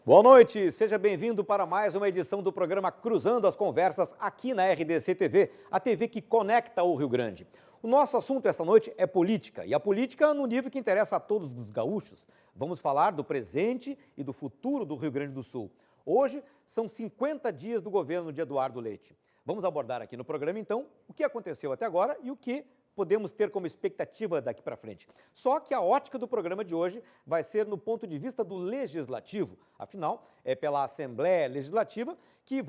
Boa noite, seja bem-vindo para mais uma edição do programa Cruzando as Conversas aqui na RDC TV, a TV que conecta o Rio Grande. O nosso assunto esta noite é política, e a política no nível que interessa a todos os gaúchos. Vamos falar do presente e do futuro do Rio Grande do Sul. Hoje são 50 dias do governo de Eduardo Leite. Vamos abordar aqui no programa, então, o que aconteceu até agora e o que podemos ter como expectativa daqui para frente. Só que a ótica do programa de hoje vai ser no ponto de vista do Legislativo. Afinal, é pela Assembleia Legislativa que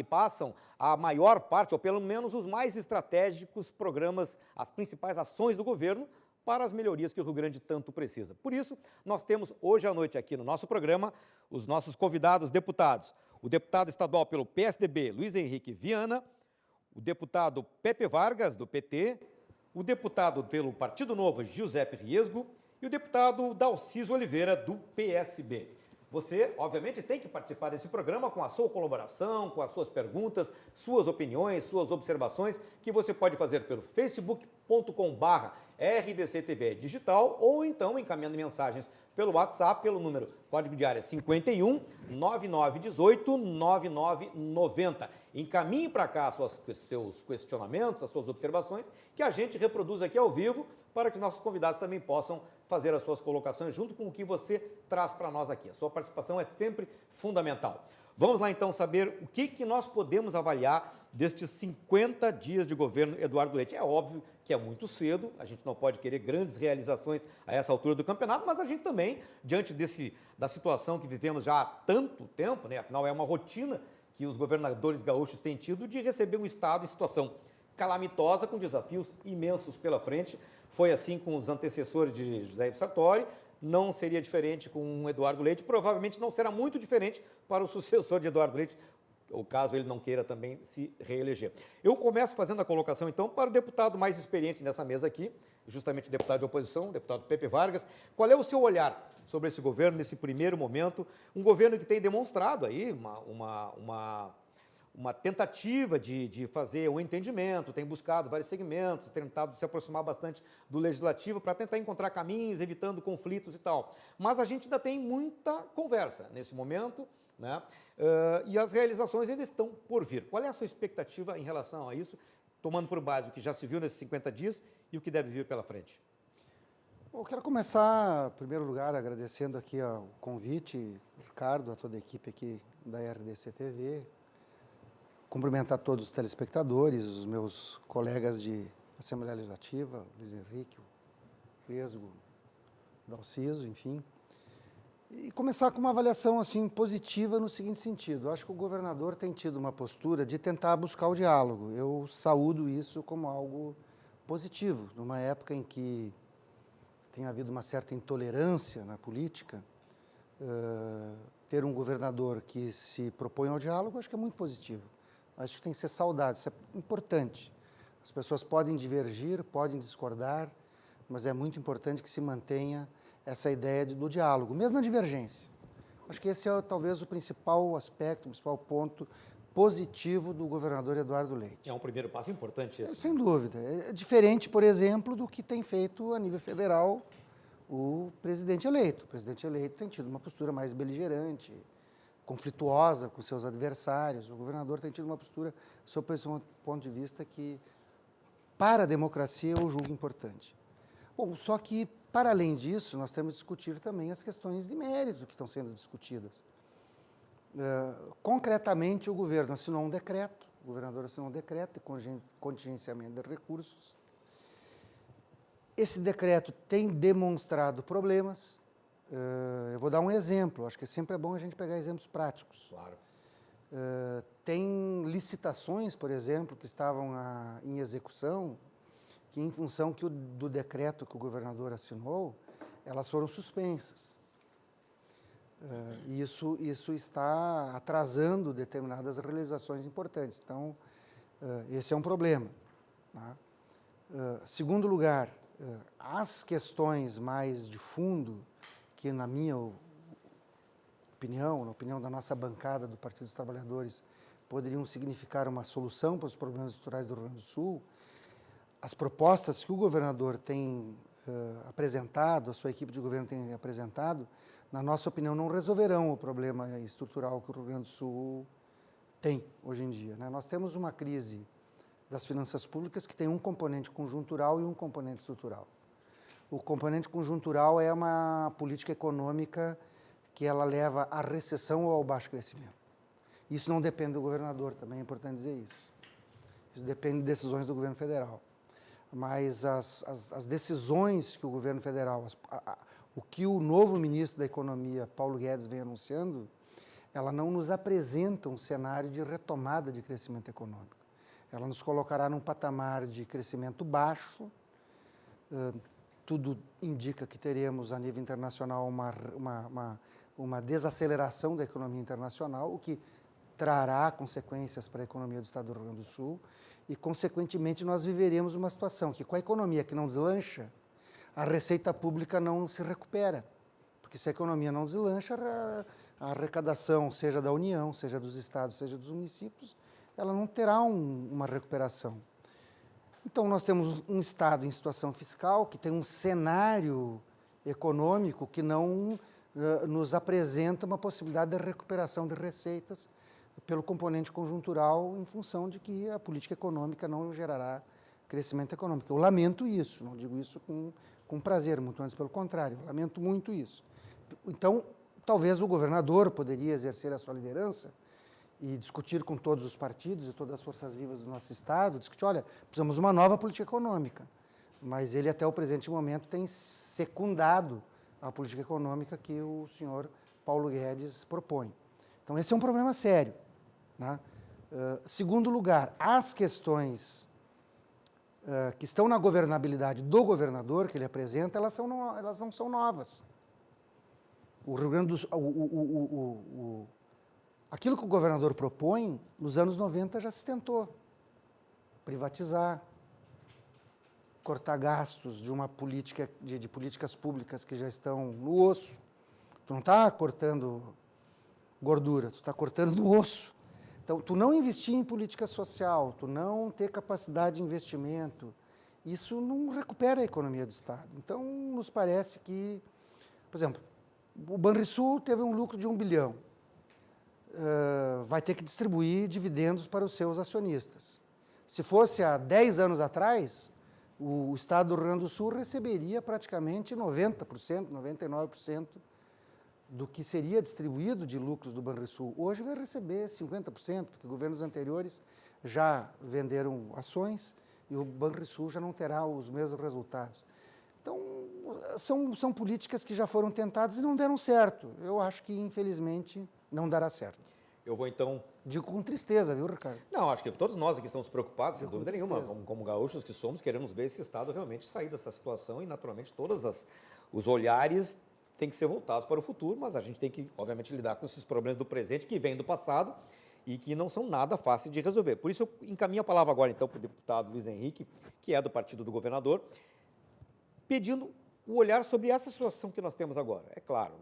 passam a maior parte, ou pelo menos os mais estratégicos programas, as principais ações do governo para as melhorias que o Rio Grande tanto precisa. Por isso, nós temos hoje à noite aqui no nosso programa os nossos convidados deputados. O deputado estadual pelo PSDB, Luiz Henrique Viana, o deputado Pepe Vargas, do PT, o deputado pelo Partido Novo, Giuseppe Riesgo, e o deputado Dalciso Oliveira, do PSB. Você, obviamente, tem que participar desse programa com a sua colaboração, com as suas perguntas, suas opiniões, suas observações, que você pode fazer pelo facebook.com/RDCTV Digital ou então encaminhando mensagens pelo WhatsApp, pelo número código de área 51 9918 9990. Encaminhe para cá seus questionamentos, as suas observações, que a gente reproduz aqui ao vivo para que nossos convidados também possam fazer as suas colocações junto com o que você traz para nós aqui. A sua participação é sempre fundamental. Vamos lá então saber o que nós podemos avaliar destes 50 dias de governo Eduardo Leite. É óbvio que é muito cedo, a gente não pode querer grandes realizações a essa altura do campeonato, mas a gente também, diante da situação que vivemos já há tanto tempo, né? Afinal é uma rotina que os governadores gaúchos têm tido de receber um estado em situação calamitosa, com desafios imensos pela frente. Foi assim com os antecessores de José Sartori, não seria diferente com o Eduardo Leite, provavelmente não será muito diferente para o sucessor de Eduardo Leite, o caso ele não queira também se reeleger. Eu começo fazendo a colocação, então, para o deputado mais experiente nessa mesa aqui, justamente o deputado de oposição, o deputado Pepe Vargas. Qual é o seu olhar sobre esse governo, nesse primeiro momento? Um governo que tem demonstrado aí uma tentativa de fazer um entendimento, tem buscado vários segmentos, tentado se aproximar bastante do legislativo para tentar encontrar caminhos, evitando conflitos e tal. Mas a gente ainda tem muita conversa nesse momento, né? E as realizações ainda estão por vir. Qual é a sua expectativa em relação a isso, tomando por base o que já se viu nesses 50 dias e o que deve vir pela frente? Eu quero começar, em primeiro lugar, agradecendo aqui o convite, Ricardo, a toda a equipe aqui da RDC TV, cumprimentar todos os telespectadores, os meus colegas de Assembleia Legislativa, Luiz Henrique, Riesgo, Dalciso, enfim, e começar com uma avaliação assim positiva no seguinte sentido. Eu acho que o governador tem tido uma postura de tentar buscar o diálogo. Eu saúdo isso como algo positivo, numa época em que tem havido uma certa intolerância na política. Ter um governador que se propõe ao diálogo, acho que é muito positivo. Acho que tem que ser saudado, isso é importante. As pessoas podem divergir, podem discordar, mas é muito importante que se mantenha essa ideia do diálogo, mesmo na divergência. Acho que esse é talvez o principal aspecto, o principal ponto positivo do governador Eduardo Leite. É um primeiro passo importante esse. Sem dúvida. É diferente, por exemplo, do que tem feito a nível federal o presidente eleito. O presidente eleito tem tido uma postura mais beligerante, conflituosa com seus adversários. O governador tem tido uma postura, sob esse ponto de vista, que, para a democracia, eu julgo importante. Bom, só que, para além disso, nós temos que discutir também as questões de mérito que estão sendo discutidas. Concretamente, o governo assinou um decreto, o governador assinou um decreto de contingenciamento de recursos. Esse decreto tem demonstrado problemas. Eu vou dar um exemplo, acho que sempre é bom a gente pegar exemplos práticos. Claro. Tem licitações, por exemplo, que estavam em execução, que em função do decreto que o governador assinou, elas foram suspensas. Isso está atrasando determinadas realizações importantes. Então, esse é um problema. Tá? Segundo lugar, as questões mais de fundo, que na minha opinião, na opinião da nossa bancada do Partido dos Trabalhadores, poderiam significar uma solução para os problemas estruturais do Rio Grande do Sul, as propostas que o governador tem apresentado, a sua equipe de governo tem apresentado, na nossa opinião, não resolverão o problema estrutural que o Rio Grande do Sul tem hoje em dia, né? Nós temos uma crise das finanças públicas que tem um componente conjuntural e um componente estrutural. O componente conjuntural é uma política econômica que ela leva à recessão ou ao baixo crescimento. Isso não depende do governador, também é importante dizer isso. Isso depende de decisões do governo federal. Mas as decisões que o governo federal, o que o novo ministro da Economia, Paulo Guedes, vem anunciando, ela não nos apresenta um cenário de retomada de crescimento econômico. Ela nos colocará num patamar de crescimento baixo. Tudo indica que teremos, a nível internacional, uma desaceleração da economia internacional, o que trará consequências para a economia do Estado do Rio Grande do Sul e, consequentemente, nós viveremos uma situação que, com a economia que não deslancha, a receita pública não se recupera. Porque se a economia não deslancha, a arrecadação, seja da União, seja dos estados, seja dos municípios, ela não terá uma recuperação. Então, nós temos um Estado em situação fiscal que tem um cenário econômico que não nos apresenta uma possibilidade de recuperação de receitas pelo componente conjuntural em função de que a política econômica não gerará crescimento econômico. Eu lamento isso, não digo isso com prazer, muito antes pelo contrário, eu lamento muito isso. Então, talvez o governador poderia exercer a sua liderança e discutir com todos os partidos e todas as forças vivas do nosso Estado, discutir, olha, precisamos de uma nova política econômica, mas ele até o presente momento tem secundado a política econômica que o senhor Paulo Guedes propõe. Então, esse é um problema sério, né? Segundo lugar, as questões que estão na governabilidade do governador que ele apresenta, elas não são novas. O Rio Grande do Sul, aquilo que o governador propõe, nos anos 90 já se tentou privatizar, cortar gastos de uma política, de políticas públicas que já estão no osso. Tu não está cortando gordura, tu está cortando no osso. Então, tu não investir em política social, tu não ter capacidade de investimento, isso não recupera a economia do Estado. Então, nos parece que, por exemplo, o Banrisul teve um lucro de 1 bilhão. Vai ter que distribuir dividendos para os seus acionistas. Se fosse há 10 anos atrás, o Estado do Rio Grande do Sul receberia praticamente 90%, 99% do que seria distribuído de lucros do Banrisul. Hoje vai receber 50%, porque governos anteriores já venderam ações e o Banrisul já não terá os mesmos resultados. Então, são políticas que já foram tentadas e não deram certo. Eu acho que, infelizmente, não dará certo. Eu vou, então... Digo com tristeza, viu, Ricardo? Não, acho que todos nós aqui estamos preocupados, sem dúvida nenhuma, como gaúchos que somos, queremos ver esse Estado realmente sair dessa situação e, naturalmente, os olhares têm que ser voltados para o futuro, mas a gente tem que, obviamente, lidar com esses problemas do presente que vêm do passado e que não são nada fáceis de resolver. Por isso, eu encaminho a palavra agora, então, para o deputado Luiz Henrique, que é do partido do governador, pedindo o olhar sobre essa situação que nós temos agora. É claro,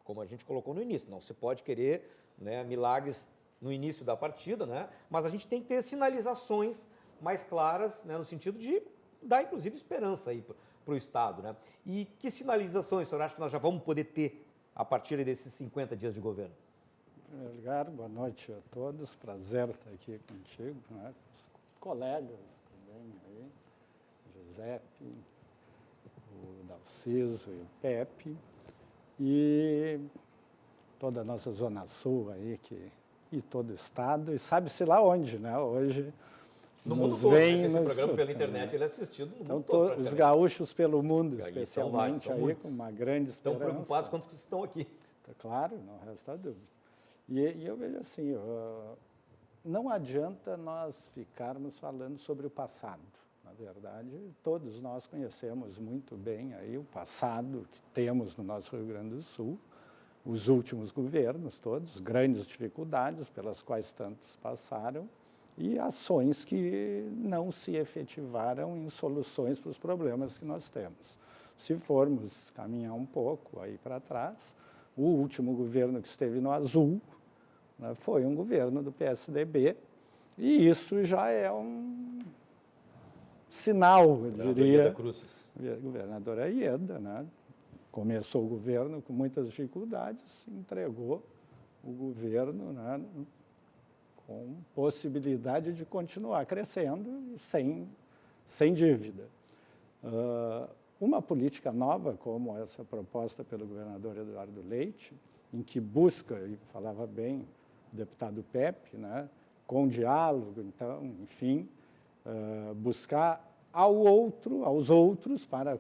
como a gente colocou no início, não se pode querer, né, milagres no início da partida, né, mas a gente tem que ter sinalizações mais claras, né, no sentido de dar, inclusive, esperança aí para o Estado, né? E que sinalizações o senhor acha que nós já vamos poder ter a partir desses 50 dias de governo? Em primeiro lugar, boa noite a todos, prazer estar aqui contigo, né? Os colegas também aí, Giuseppe, o Dalciso e o Pepe, e toda a nossa Zona Sul aí, e todo o Estado, e sabe-se lá onde, né? Hoje no mundo todo, né? Esse programa pela internet ele é assistido no mundo todo. Os gaúchos pelo mundo, especialmente, são aí muitos. com uma grande esperança. Estão preocupados quanto que estão aqui. Claro, não resta dúvida. E eu vejo assim, não adianta nós ficarmos falando sobre o passado. Na verdade, todos nós conhecemos muito bem aí o passado que temos no nosso Rio Grande do Sul, os últimos governos todos, grandes dificuldades pelas quais tantos passaram, e ações que não se efetivaram em soluções para os problemas que nós temos. Se formos caminhar um pouco aí para trás, o último governo que esteve no azul, né, foi um governo do PSDB, e isso já é um sinal, eu diria. Cruzes. Governadora Ieda, né? começou o governo com muitas dificuldades, entregou o governo, né, com possibilidade de continuar crescendo sem dívida. Uma política nova, como essa proposta pelo governador Eduardo Leite, em que busca, e falava bem o deputado Pepe, né, com diálogo, então, enfim, buscar aos outros para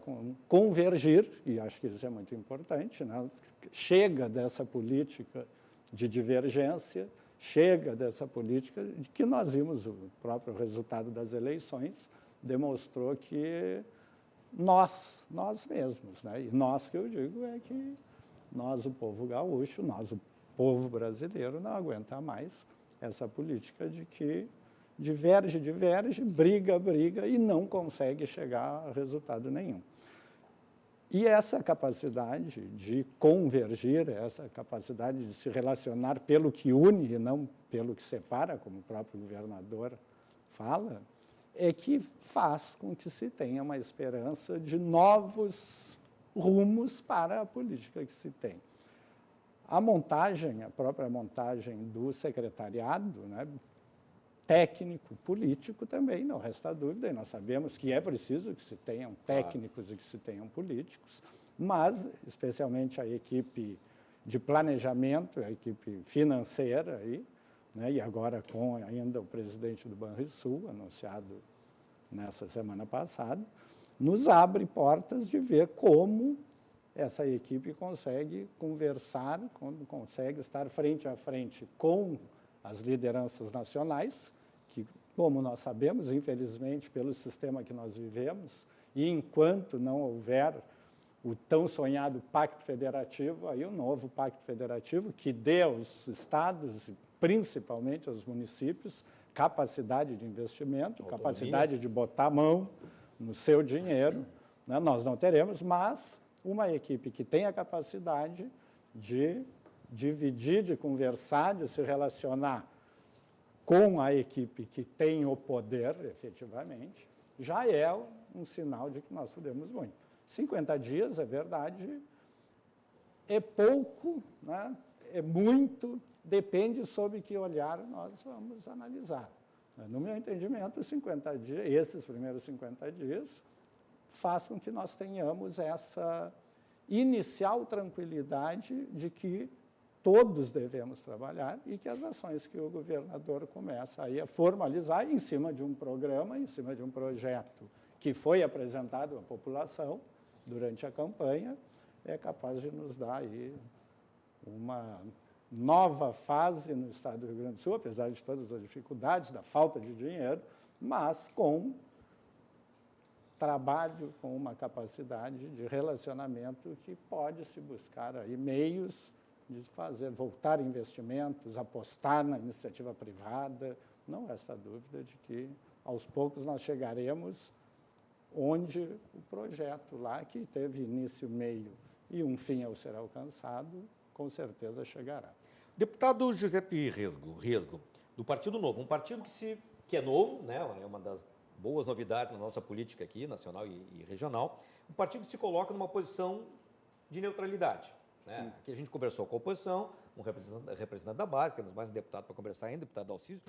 convergir, e acho que isso é muito importante, né, chega dessa política de divergência, chega dessa política de que nós vimos o próprio resultado das eleições, demonstrou que nós mesmos, né? E nós que eu digo é que nós, o povo gaúcho, nós, o povo brasileiro, não aguenta mais essa política de que diverge, briga e não consegue chegar a resultado nenhum. E essa capacidade de convergir, essa capacidade de se relacionar pelo que une e não pelo que separa, como o próprio governador fala, é que faz com que se tenha uma esperança de novos rumos para a política que se tem. A própria montagem do secretariado, né, técnico, político também, não resta dúvida, e nós sabemos que é preciso que se tenham técnicos e que se tenham políticos, mas, especialmente a equipe de planejamento, a equipe financeira, aí, né, e agora com ainda o presidente do Banrisul, anunciado nessa semana passada, nos abre portas de ver como essa equipe consegue conversar, consegue estar frente a frente com as lideranças nacionais, que, como nós sabemos, infelizmente, pelo sistema que nós vivemos, e enquanto não houver o tão sonhado Pacto Federativo, aí o novo Pacto Federativo, que dê aos estados, e principalmente aos municípios, capacidade de investimento, autonomia, capacidade de botar a mão no seu dinheiro, né? Nós não teremos, mas uma equipe que tenha a capacidade de dividir, de conversar, de se relacionar com a equipe que tem o poder, efetivamente, já é um sinal de que nós podemos muito. 50 dias, é verdade, é pouco, né? É muito, depende sob que olhar nós vamos analisar. No meu entendimento, 50 dias, esses primeiros 50 dias, faz com que nós tenhamos essa inicial tranquilidade de que todos devemos trabalhar e que as ações que o governador começa aí a formalizar em cima de um programa, em cima de um projeto que foi apresentado à população durante a campanha, é capaz de nos dar aí uma nova fase no estado do Rio Grande do Sul, apesar de todas as dificuldades, da falta de dinheiro, mas com trabalho, com uma capacidade de relacionamento que pode se buscar aí meios de voltar investimentos, apostar na iniciativa privada. Não resta dúvida de que, aos poucos, nós chegaremos onde o projeto lá, que teve início, meio e um fim ao ser alcançado, com certeza chegará. Deputado Giuseppe Resgo, do Partido Novo, um partido que é novo, né, é uma das boas novidades na nossa política aqui, nacional e regional, um partido que se coloca numa posição de neutralidade. Né? Aqui a gente conversou com a oposição, um representante da base, temos mais um deputado para conversar ainda, deputado Alciso,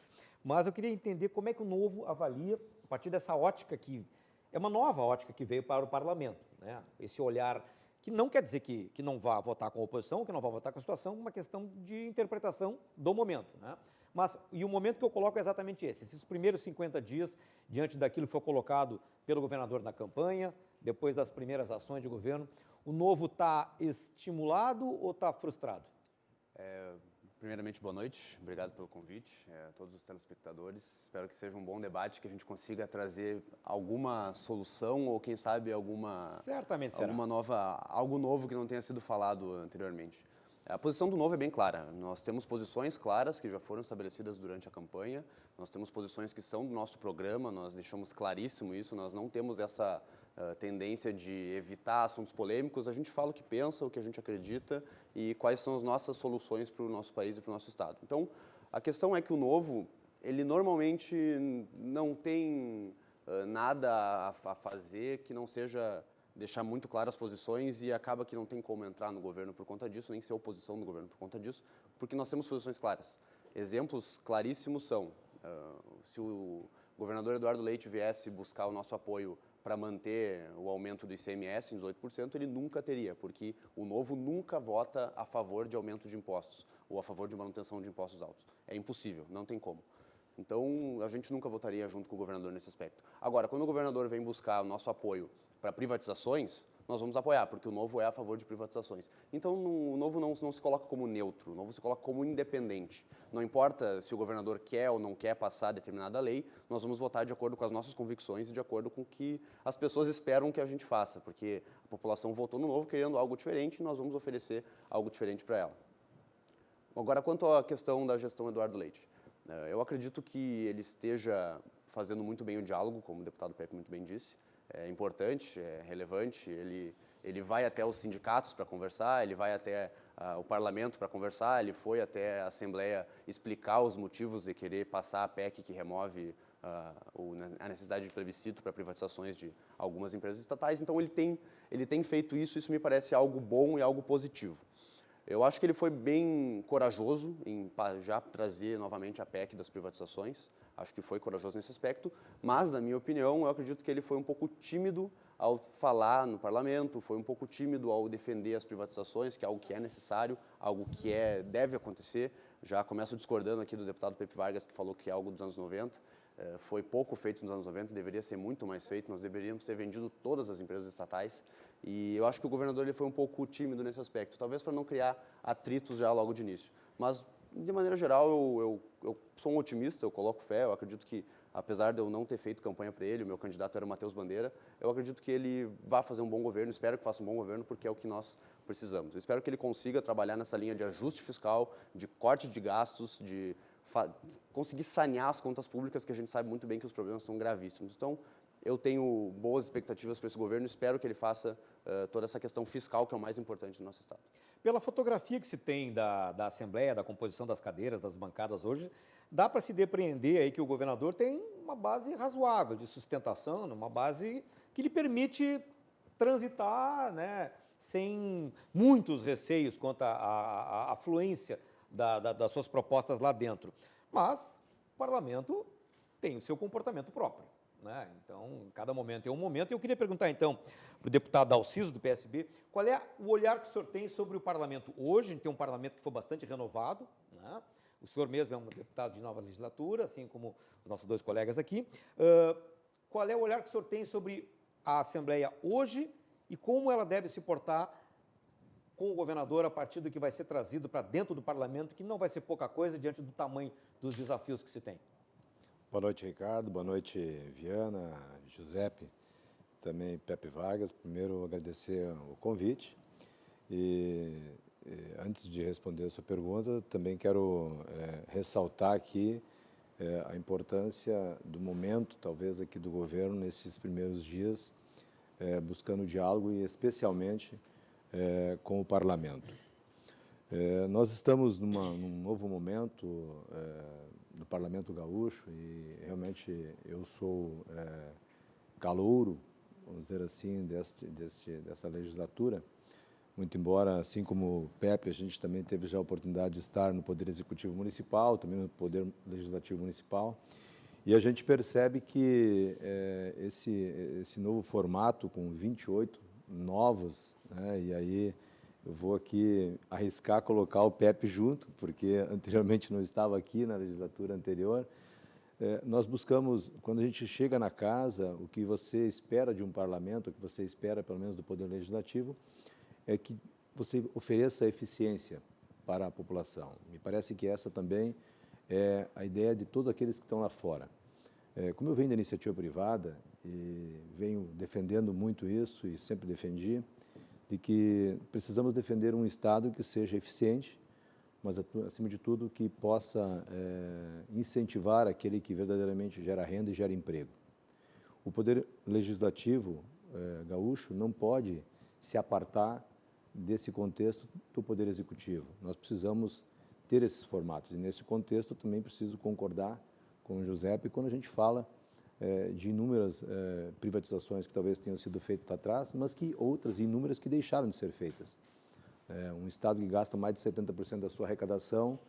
mas eu queria entender como é que o Novo avalia, a partir dessa ótica que é uma nova ótica que veio para o parlamento, né? Esse olhar que não quer dizer que não vá votar com a oposição, que não vá votar com a situação, uma questão de interpretação do momento, né? Mas, e o momento que eu coloco é exatamente esse, esses primeiros 50 dias, diante daquilo que foi colocado pelo governador na campanha, depois das primeiras ações de governo, o Novo está estimulado ou está frustrado? Primeiramente, boa noite, obrigado pelo convite, a todos os telespectadores. Espero que seja um bom debate, que a gente consiga trazer alguma solução ou, quem sabe, Certamente será. algo novo que não tenha sido falado anteriormente. A posição do Novo é bem clara. Nós temos posições claras que já foram estabelecidas durante a campanha, nós temos posições que são do nosso programa, nós deixamos claríssimo isso, nós não temos essa tendência de evitar assuntos polêmicos, a gente fala o que pensa, o que a gente acredita e quais são as nossas soluções para o nosso país e para o nosso estado. Então, a questão é que o Novo, ele normalmente não tem nada a fazer que não seja deixar muito claras as posições e acaba que não tem como entrar no governo por conta disso, nem ser oposição do governo por conta disso, porque nós temos posições claras. Exemplos claríssimos são, se o governador Eduardo Leite viesse buscar o nosso apoio para manter o aumento do ICMS em 18%, ele nunca teria, porque o Novo nunca vota a favor de aumento de impostos ou a favor de manutenção de impostos altos. É impossível, não tem como. Então, a gente nunca votaria junto com o governador nesse aspecto. Agora, quando o governador vem buscar o nosso apoio para privatizações, nós vamos apoiar, porque o Novo é a favor de privatizações. Então, o Novo não se coloca como neutro, o Novo se coloca como independente. Não importa se o governador quer ou não quer passar determinada lei, nós vamos votar de acordo com as nossas convicções e de acordo com o que as pessoas esperam que a gente faça, porque a população votou no Novo querendo algo diferente e nós vamos oferecer algo diferente para ela. Agora, quanto à questão da gestão Eduardo Leite, eu acredito que ele esteja fazendo muito bem o diálogo, como o deputado Pepe muito bem disse. É importante, é relevante, ele vai até os sindicatos para conversar, ele vai até o parlamento para conversar, ele foi até a Assembleia explicar os motivos de querer passar a PEC que remove a necessidade de plebiscito para privatizações de algumas empresas estatais. Então, ele tem feito isso me parece algo bom e algo positivo. Eu acho que ele foi bem corajoso em já trazer novamente a PEC das privatizações. Acho que foi corajoso nesse aspecto, mas, na minha opinião, eu acredito que ele foi um pouco tímido ao falar no parlamento, foi um pouco tímido ao defender as privatizações, que é algo que é necessário, algo que deve acontecer. Já começo discordando aqui do deputado Pepe Vargas, que falou que é algo dos anos 90. Foi pouco feito nos anos 90, deveria ser muito mais feito, nós deveríamos ter vendido todas as empresas estatais. E eu acho que o governador ele foi um pouco tímido nesse aspecto, talvez para não criar atritos já logo de início. Mas, de maneira geral, eu sou um otimista, eu coloco fé, eu acredito que, apesar de eu não ter feito campanha para ele, o meu candidato era o Matheus Bandeira, eu acredito que ele vai fazer um bom governo, espero que faça um bom governo, porque é o que nós precisamos. Eu espero que ele consiga trabalhar nessa linha de ajuste fiscal, de corte de gastos, de conseguir sanear as contas públicas, que a gente sabe muito bem que os problemas são gravíssimos. Então, eu tenho boas expectativas para esse governo, espero que ele faça toda essa questão fiscal, que é o mais importante do nosso Estado. Pela fotografia que se tem da Assembleia, da composição das cadeiras, das bancadas hoje, dá para se depreender aí que o governador tem uma base razoável de sustentação, uma base que lhe permite transitar, né, sem muitos receios quanto à fluência das suas propostas lá dentro. Mas o parlamento tem o seu comportamento próprio, né? Então, cada momento é um momento. E eu queria perguntar, então, para o deputado Dalciso, do PSB, qual é o olhar que o senhor tem sobre o parlamento hoje? A gente tem um parlamento que foi bastante renovado, né? O senhor mesmo é um deputado de nova legislatura, assim como os nossos dois colegas aqui. Qual é o olhar que o senhor tem sobre a Assembleia hoje e como ela deve se portar com o governador a partir do que vai ser trazido para dentro do parlamento, que não vai ser pouca coisa diante do tamanho dos desafios que se tem? Boa noite, Ricardo. Boa noite, Viana, Giuseppe, também Pepe Vargas. Primeiro, agradecer o convite. E antes de responder a sua pergunta, também quero ressaltar aqui a importância do momento, talvez, aqui do governo nesses primeiros dias, buscando diálogo e, especialmente, com o parlamento. Nós estamos num novo momento do Parlamento Gaúcho e realmente eu sou calouro, vamos dizer assim, dessa legislatura, muito embora, assim como o Pepe, a gente também teve já a oportunidade de estar no Poder Executivo Municipal, também no Poder Legislativo Municipal, e a gente percebe que esse novo formato, com 28 novos, né, e aí eu vou aqui arriscar colocar o Pepe junto, porque anteriormente não estava aqui na legislatura anterior. Nós buscamos, quando a gente chega na casa, o que você espera de um parlamento, o que você espera, pelo menos, do Poder Legislativo, é que você ofereça eficiência para a população. Me parece que essa também é a ideia de todos aqueles que estão lá fora. Como eu venho da iniciativa privada e venho defendendo muito isso e sempre defendi, de que precisamos defender um Estado que seja eficiente, mas, acima de tudo, que possa incentivar aquele que verdadeiramente gera renda e gera emprego. O Poder Legislativo gaúcho não pode se apartar desse contexto do Poder Executivo. Nós precisamos ter esses formatos, e nesse contexto eu também preciso concordar com o Giuseppe quando a gente fala de inúmeras privatizações que talvez tenham sido feitas lá atrás, mas que outras inúmeras que deixaram de ser feitas. Um Estado que gasta mais de 70% da sua arrecadação,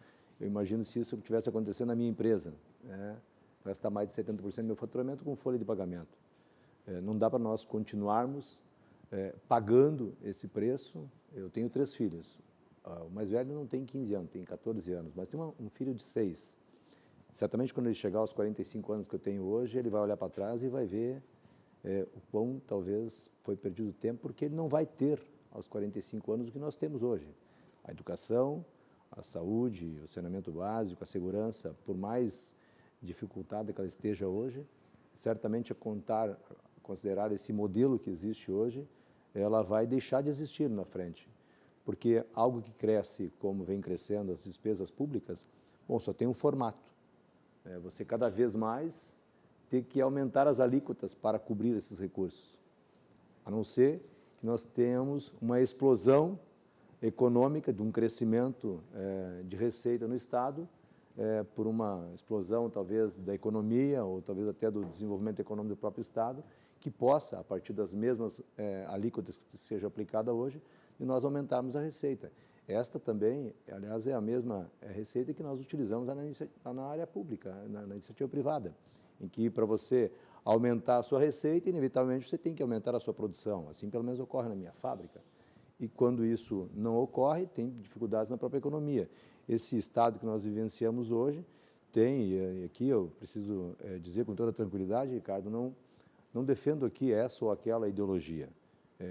eu imagino se isso tivesse acontecendo na minha empresa, gastar mais de 70% do meu faturamento com folha de pagamento. Não dá para nós continuarmos pagando esse preço. Eu tenho 3 filhos. O mais velho não tem 15 anos, tem 14 anos, mas tem um filho de 6. Certamente, quando ele chegar aos 45 anos que eu tenho hoje, ele vai olhar para trás e vai ver o quão talvez foi perdido tempo, porque ele não vai ter, aos 45 anos, o que nós temos hoje. A educação, a saúde, o saneamento básico, a segurança, por mais dificultada que ela esteja hoje, certamente considerar esse modelo que existe hoje, ela vai deixar de existir na frente. Porque algo que cresce, como vem crescendo as despesas públicas, bom, só tem um formato. Você cada vez mais ter que aumentar as alíquotas para cobrir esses recursos. A não ser que nós tenhamos uma explosão econômica, de um crescimento de receita no Estado, por uma explosão talvez da economia ou talvez até do desenvolvimento econômico do próprio Estado, que possa, a partir das mesmas alíquotas que seja aplicada hoje, e nós aumentarmos a receita. Esta também, aliás, é a mesma receita que nós utilizamos na área pública, na iniciativa privada, em que para você aumentar a sua receita, inevitavelmente você tem que aumentar a sua produção. Assim, pelo menos, ocorre na minha fábrica. E quando isso não ocorre, tem dificuldades na própria economia. Esse estado que nós vivenciamos hoje tem, e aqui eu preciso dizer com toda tranquilidade, Ricardo, não defendo aqui essa ou aquela ideologia.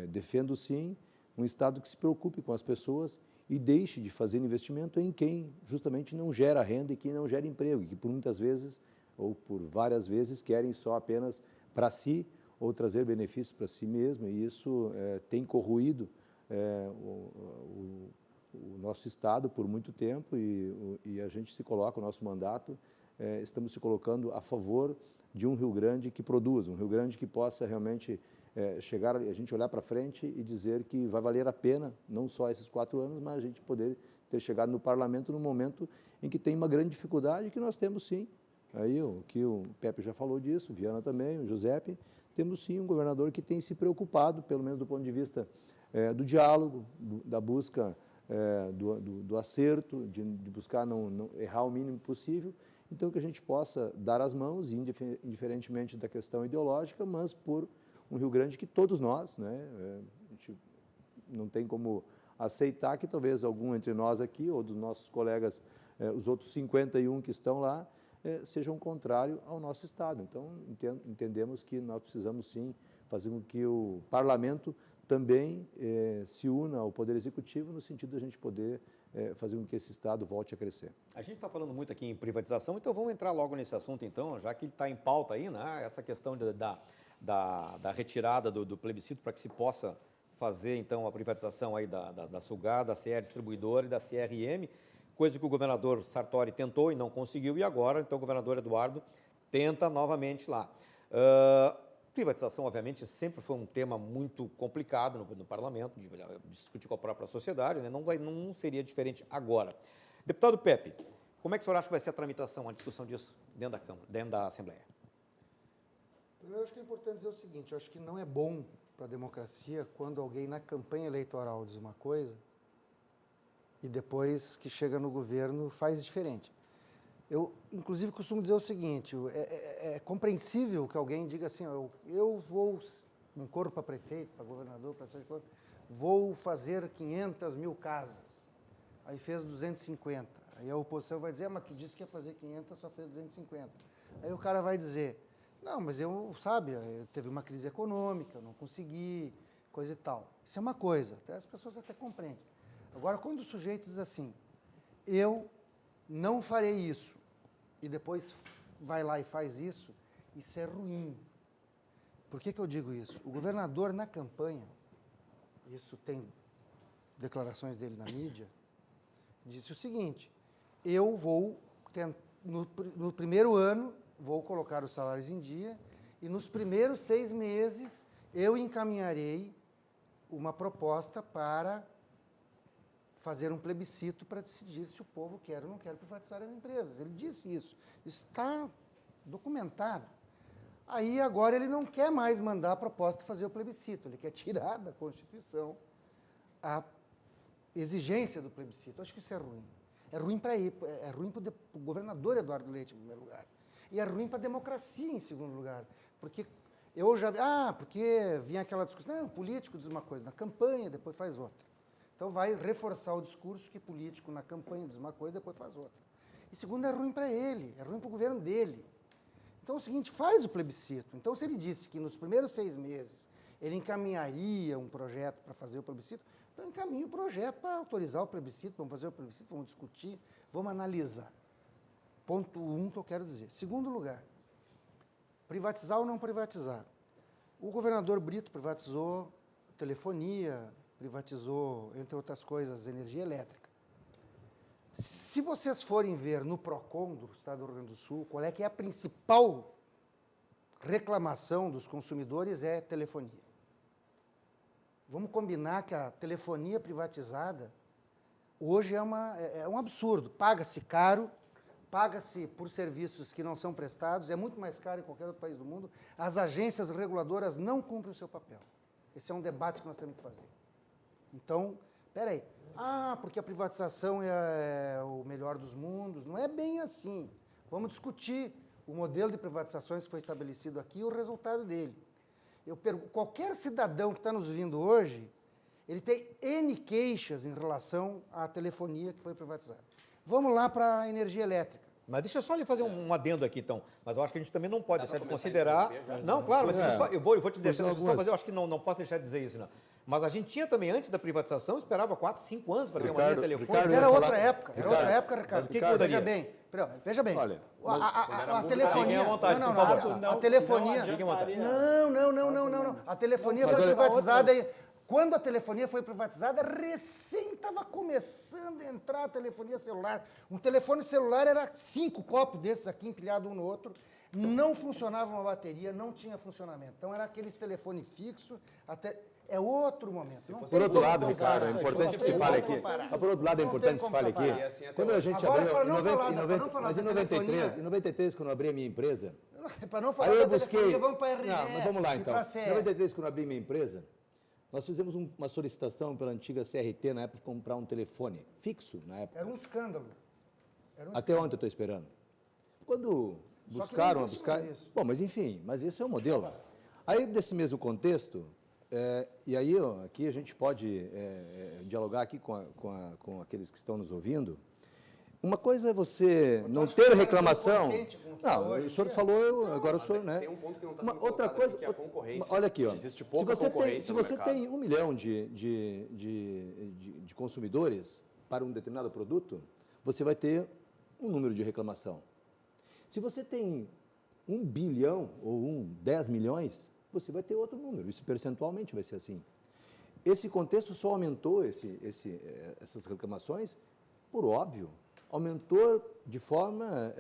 Defendo, sim, um Estado que se preocupe com as pessoas e deixe de fazer investimento em quem justamente não gera renda e quem não gera emprego, e que por muitas vezes, ou por várias vezes, querem só apenas para si ou trazer benefícios para si mesmo, e isso tem corroído o nosso Estado por muito tempo, e a gente se coloca, o nosso mandato, estamos se colocando a favor de um Rio Grande que produza, um Rio Grande que possa realmente chegar, a gente olhar para frente e dizer que vai valer a pena, não só esses 4 anos, mas a gente poder ter chegado no parlamento no momento em que tem uma grande dificuldade, que nós temos sim. Aí o Pepe já falou disso, o Viana também, o Giuseppe, temos sim um governador que tem se preocupado, pelo menos do ponto de vista do diálogo, da busca do acerto, de buscar não errar o mínimo possível, então que a gente possa dar as mãos, indiferentemente da questão ideológica, mas por um Rio Grande que todos nós, a gente não tem como aceitar que talvez algum entre nós aqui, ou dos nossos colegas, os outros 51 que estão lá, sejam contrários ao nosso Estado. Então, entendemos que nós precisamos, sim, fazer com que o Parlamento também se una ao Poder Executivo, no sentido de a gente poder fazer com que esse Estado volte a crescer. A gente está falando muito aqui em privatização, então vamos entrar logo nesse assunto, então, já que está em pauta aí, né, essa questão da retirada do plebiscito para que se possa fazer, então, a privatização aí da Sulgás, da CE Distribuidora e da CRM, coisa que o governador Sartori tentou e não conseguiu, e agora, então, o governador Eduardo tenta novamente lá. Privatização, obviamente, sempre foi um tema muito complicado no parlamento, de discutir com a própria sociedade, né? Não seria diferente agora. Deputado Pepe, como é que o senhor acha que vai ser a tramitação, a discussão disso dentro da Câmara, dentro da Assembleia? Primeiro, eu acho que é importante dizer o seguinte, eu acho que não é bom para a democracia quando alguém na campanha eleitoral diz uma coisa e depois que chega no governo faz diferente. Eu, inclusive, costumo dizer o seguinte, é compreensível que alguém diga assim, eu vou, um coro para prefeito, para governador, para vou fazer 500 mil casas. Aí fez 250. Aí a oposição vai dizer, mas tu disse que ia fazer 500, só fez 250. Aí o cara vai dizer, não, mas teve uma crise econômica, eu não consegui, coisa e tal. Isso é uma coisa, as pessoas até compreendem. Agora, quando o sujeito diz assim, eu não farei isso, e depois vai lá e faz isso é ruim. Por que eu digo isso? O governador, na campanha, isso tem declarações dele na mídia, disse o seguinte, eu vou, no primeiro ano, vou colocar os salários em dia, e nos primeiros 6 meses, eu encaminharei uma proposta para fazer um plebiscito para decidir se o povo quer ou não quer privatizar as empresas. Ele disse isso. Isso está documentado. Aí agora ele não quer mais mandar a proposta de fazer o plebiscito, ele quer tirar da Constituição a exigência do plebiscito. Eu acho que isso é ruim. É ruim para ele, é ruim para o governador Eduardo Leite, em primeiro lugar. E é ruim para a democracia, em segundo lugar. Porque eu já... porque vinha aquela discussão, não, político diz uma coisa na campanha, depois faz outra. Então vai reforçar o discurso que político na campanha diz uma coisa, depois faz outra. E segundo, é ruim para ele, é ruim para o governo dele. Então é o seguinte, faz o plebiscito. Então se ele disse que nos primeiros 6 meses ele encaminharia um projeto para fazer o plebiscito, então encaminhe o projeto para autorizar o plebiscito, vamos fazer o plebiscito, vamos discutir, vamos analisar. Ponto 1 que eu quero dizer. Segundo lugar, privatizar ou não privatizar? O governador Brito privatizou telefonia, privatizou, entre outras coisas, energia elétrica. Se vocês forem ver no PROCON do Estado do Rio Grande do Sul, qual é que é a principal reclamação dos consumidores é telefonia. Vamos combinar que a telefonia privatizada hoje é um absurdo. Paga-se caro, paga-se por serviços que não são prestados, é muito mais caro em qualquer outro país do mundo. As agências reguladoras não cumprem o seu papel. Esse é um debate que nós temos que fazer. Então, peraí. Porque a privatização é o melhor dos mundos. Não é bem assim. Vamos discutir o modelo de privatizações que foi estabelecido aqui e o resultado dele. Eu pergunto, qualquer cidadão que está nos ouvindo hoje, ele tem N queixas em relação à telefonia que foi privatizada. Vamos lá para a energia elétrica. Mas deixa eu só lhe fazer um adendo aqui, então. Mas eu acho que a gente também não pode deixar de considerar... Não, claro, mas eu vou te deixar só fazer, eu acho que não posso deixar de dizer isso, não. Mas a gente tinha também, antes da privatização, esperava 4, 5 anos para ter uma linha telefônica. Mas era outra época, Ricardo. Veja bem, Olha, a telefonia... Fiquem à vontade, por favor. A telefonia... Não. A telefonia foi privatizada... Quando a telefonia foi privatizada, recém estava começando a entrar a telefonia celular. Um telefone celular era 5 copos desses aqui empilhados um no outro. Não funcionava uma bateria, não tinha funcionamento. Então, era aqueles telefones fixos, até... É outro momento. Por outro lado, Ricardo, é importante que se fale aqui. Por outro lado, é importante que se fale aqui. Quando a gente abriu... Mas em 93, quando eu abri a minha empresa... Para não falar da telefonia, vamos para a RGE. Não, mas vamos lá, então. Em 93, quando eu abri minha empresa, nós fizemos uma solicitação pela antiga CRT, na época, para comprar um telefone fixo, na época. Era um escândalo. Até ontem eu estou esperando. Quando buscaram... Bom, mas enfim, mas esse é o modelo. Aí, desse mesmo contexto... e aí, aqui a gente pode dialogar aqui com aqueles que estão nos ouvindo. Uma coisa é você não ter reclamação. Não, o senhor falou, agora o senhor, né? Tem um ponto que não está sendo outra colocado coisa, aqui, que é a concorrência. Olha aqui, ó. Existe pouca concorrência se você no mercado. tem 1 milhão de consumidores para um determinado produto, você vai ter um número de reclamação. Se você tem 1 bilhão ou 10 milhões, você vai ter outro número, isso percentualmente vai ser assim. Esse contexto só aumentou essas reclamações, por óbvio, aumentou de forma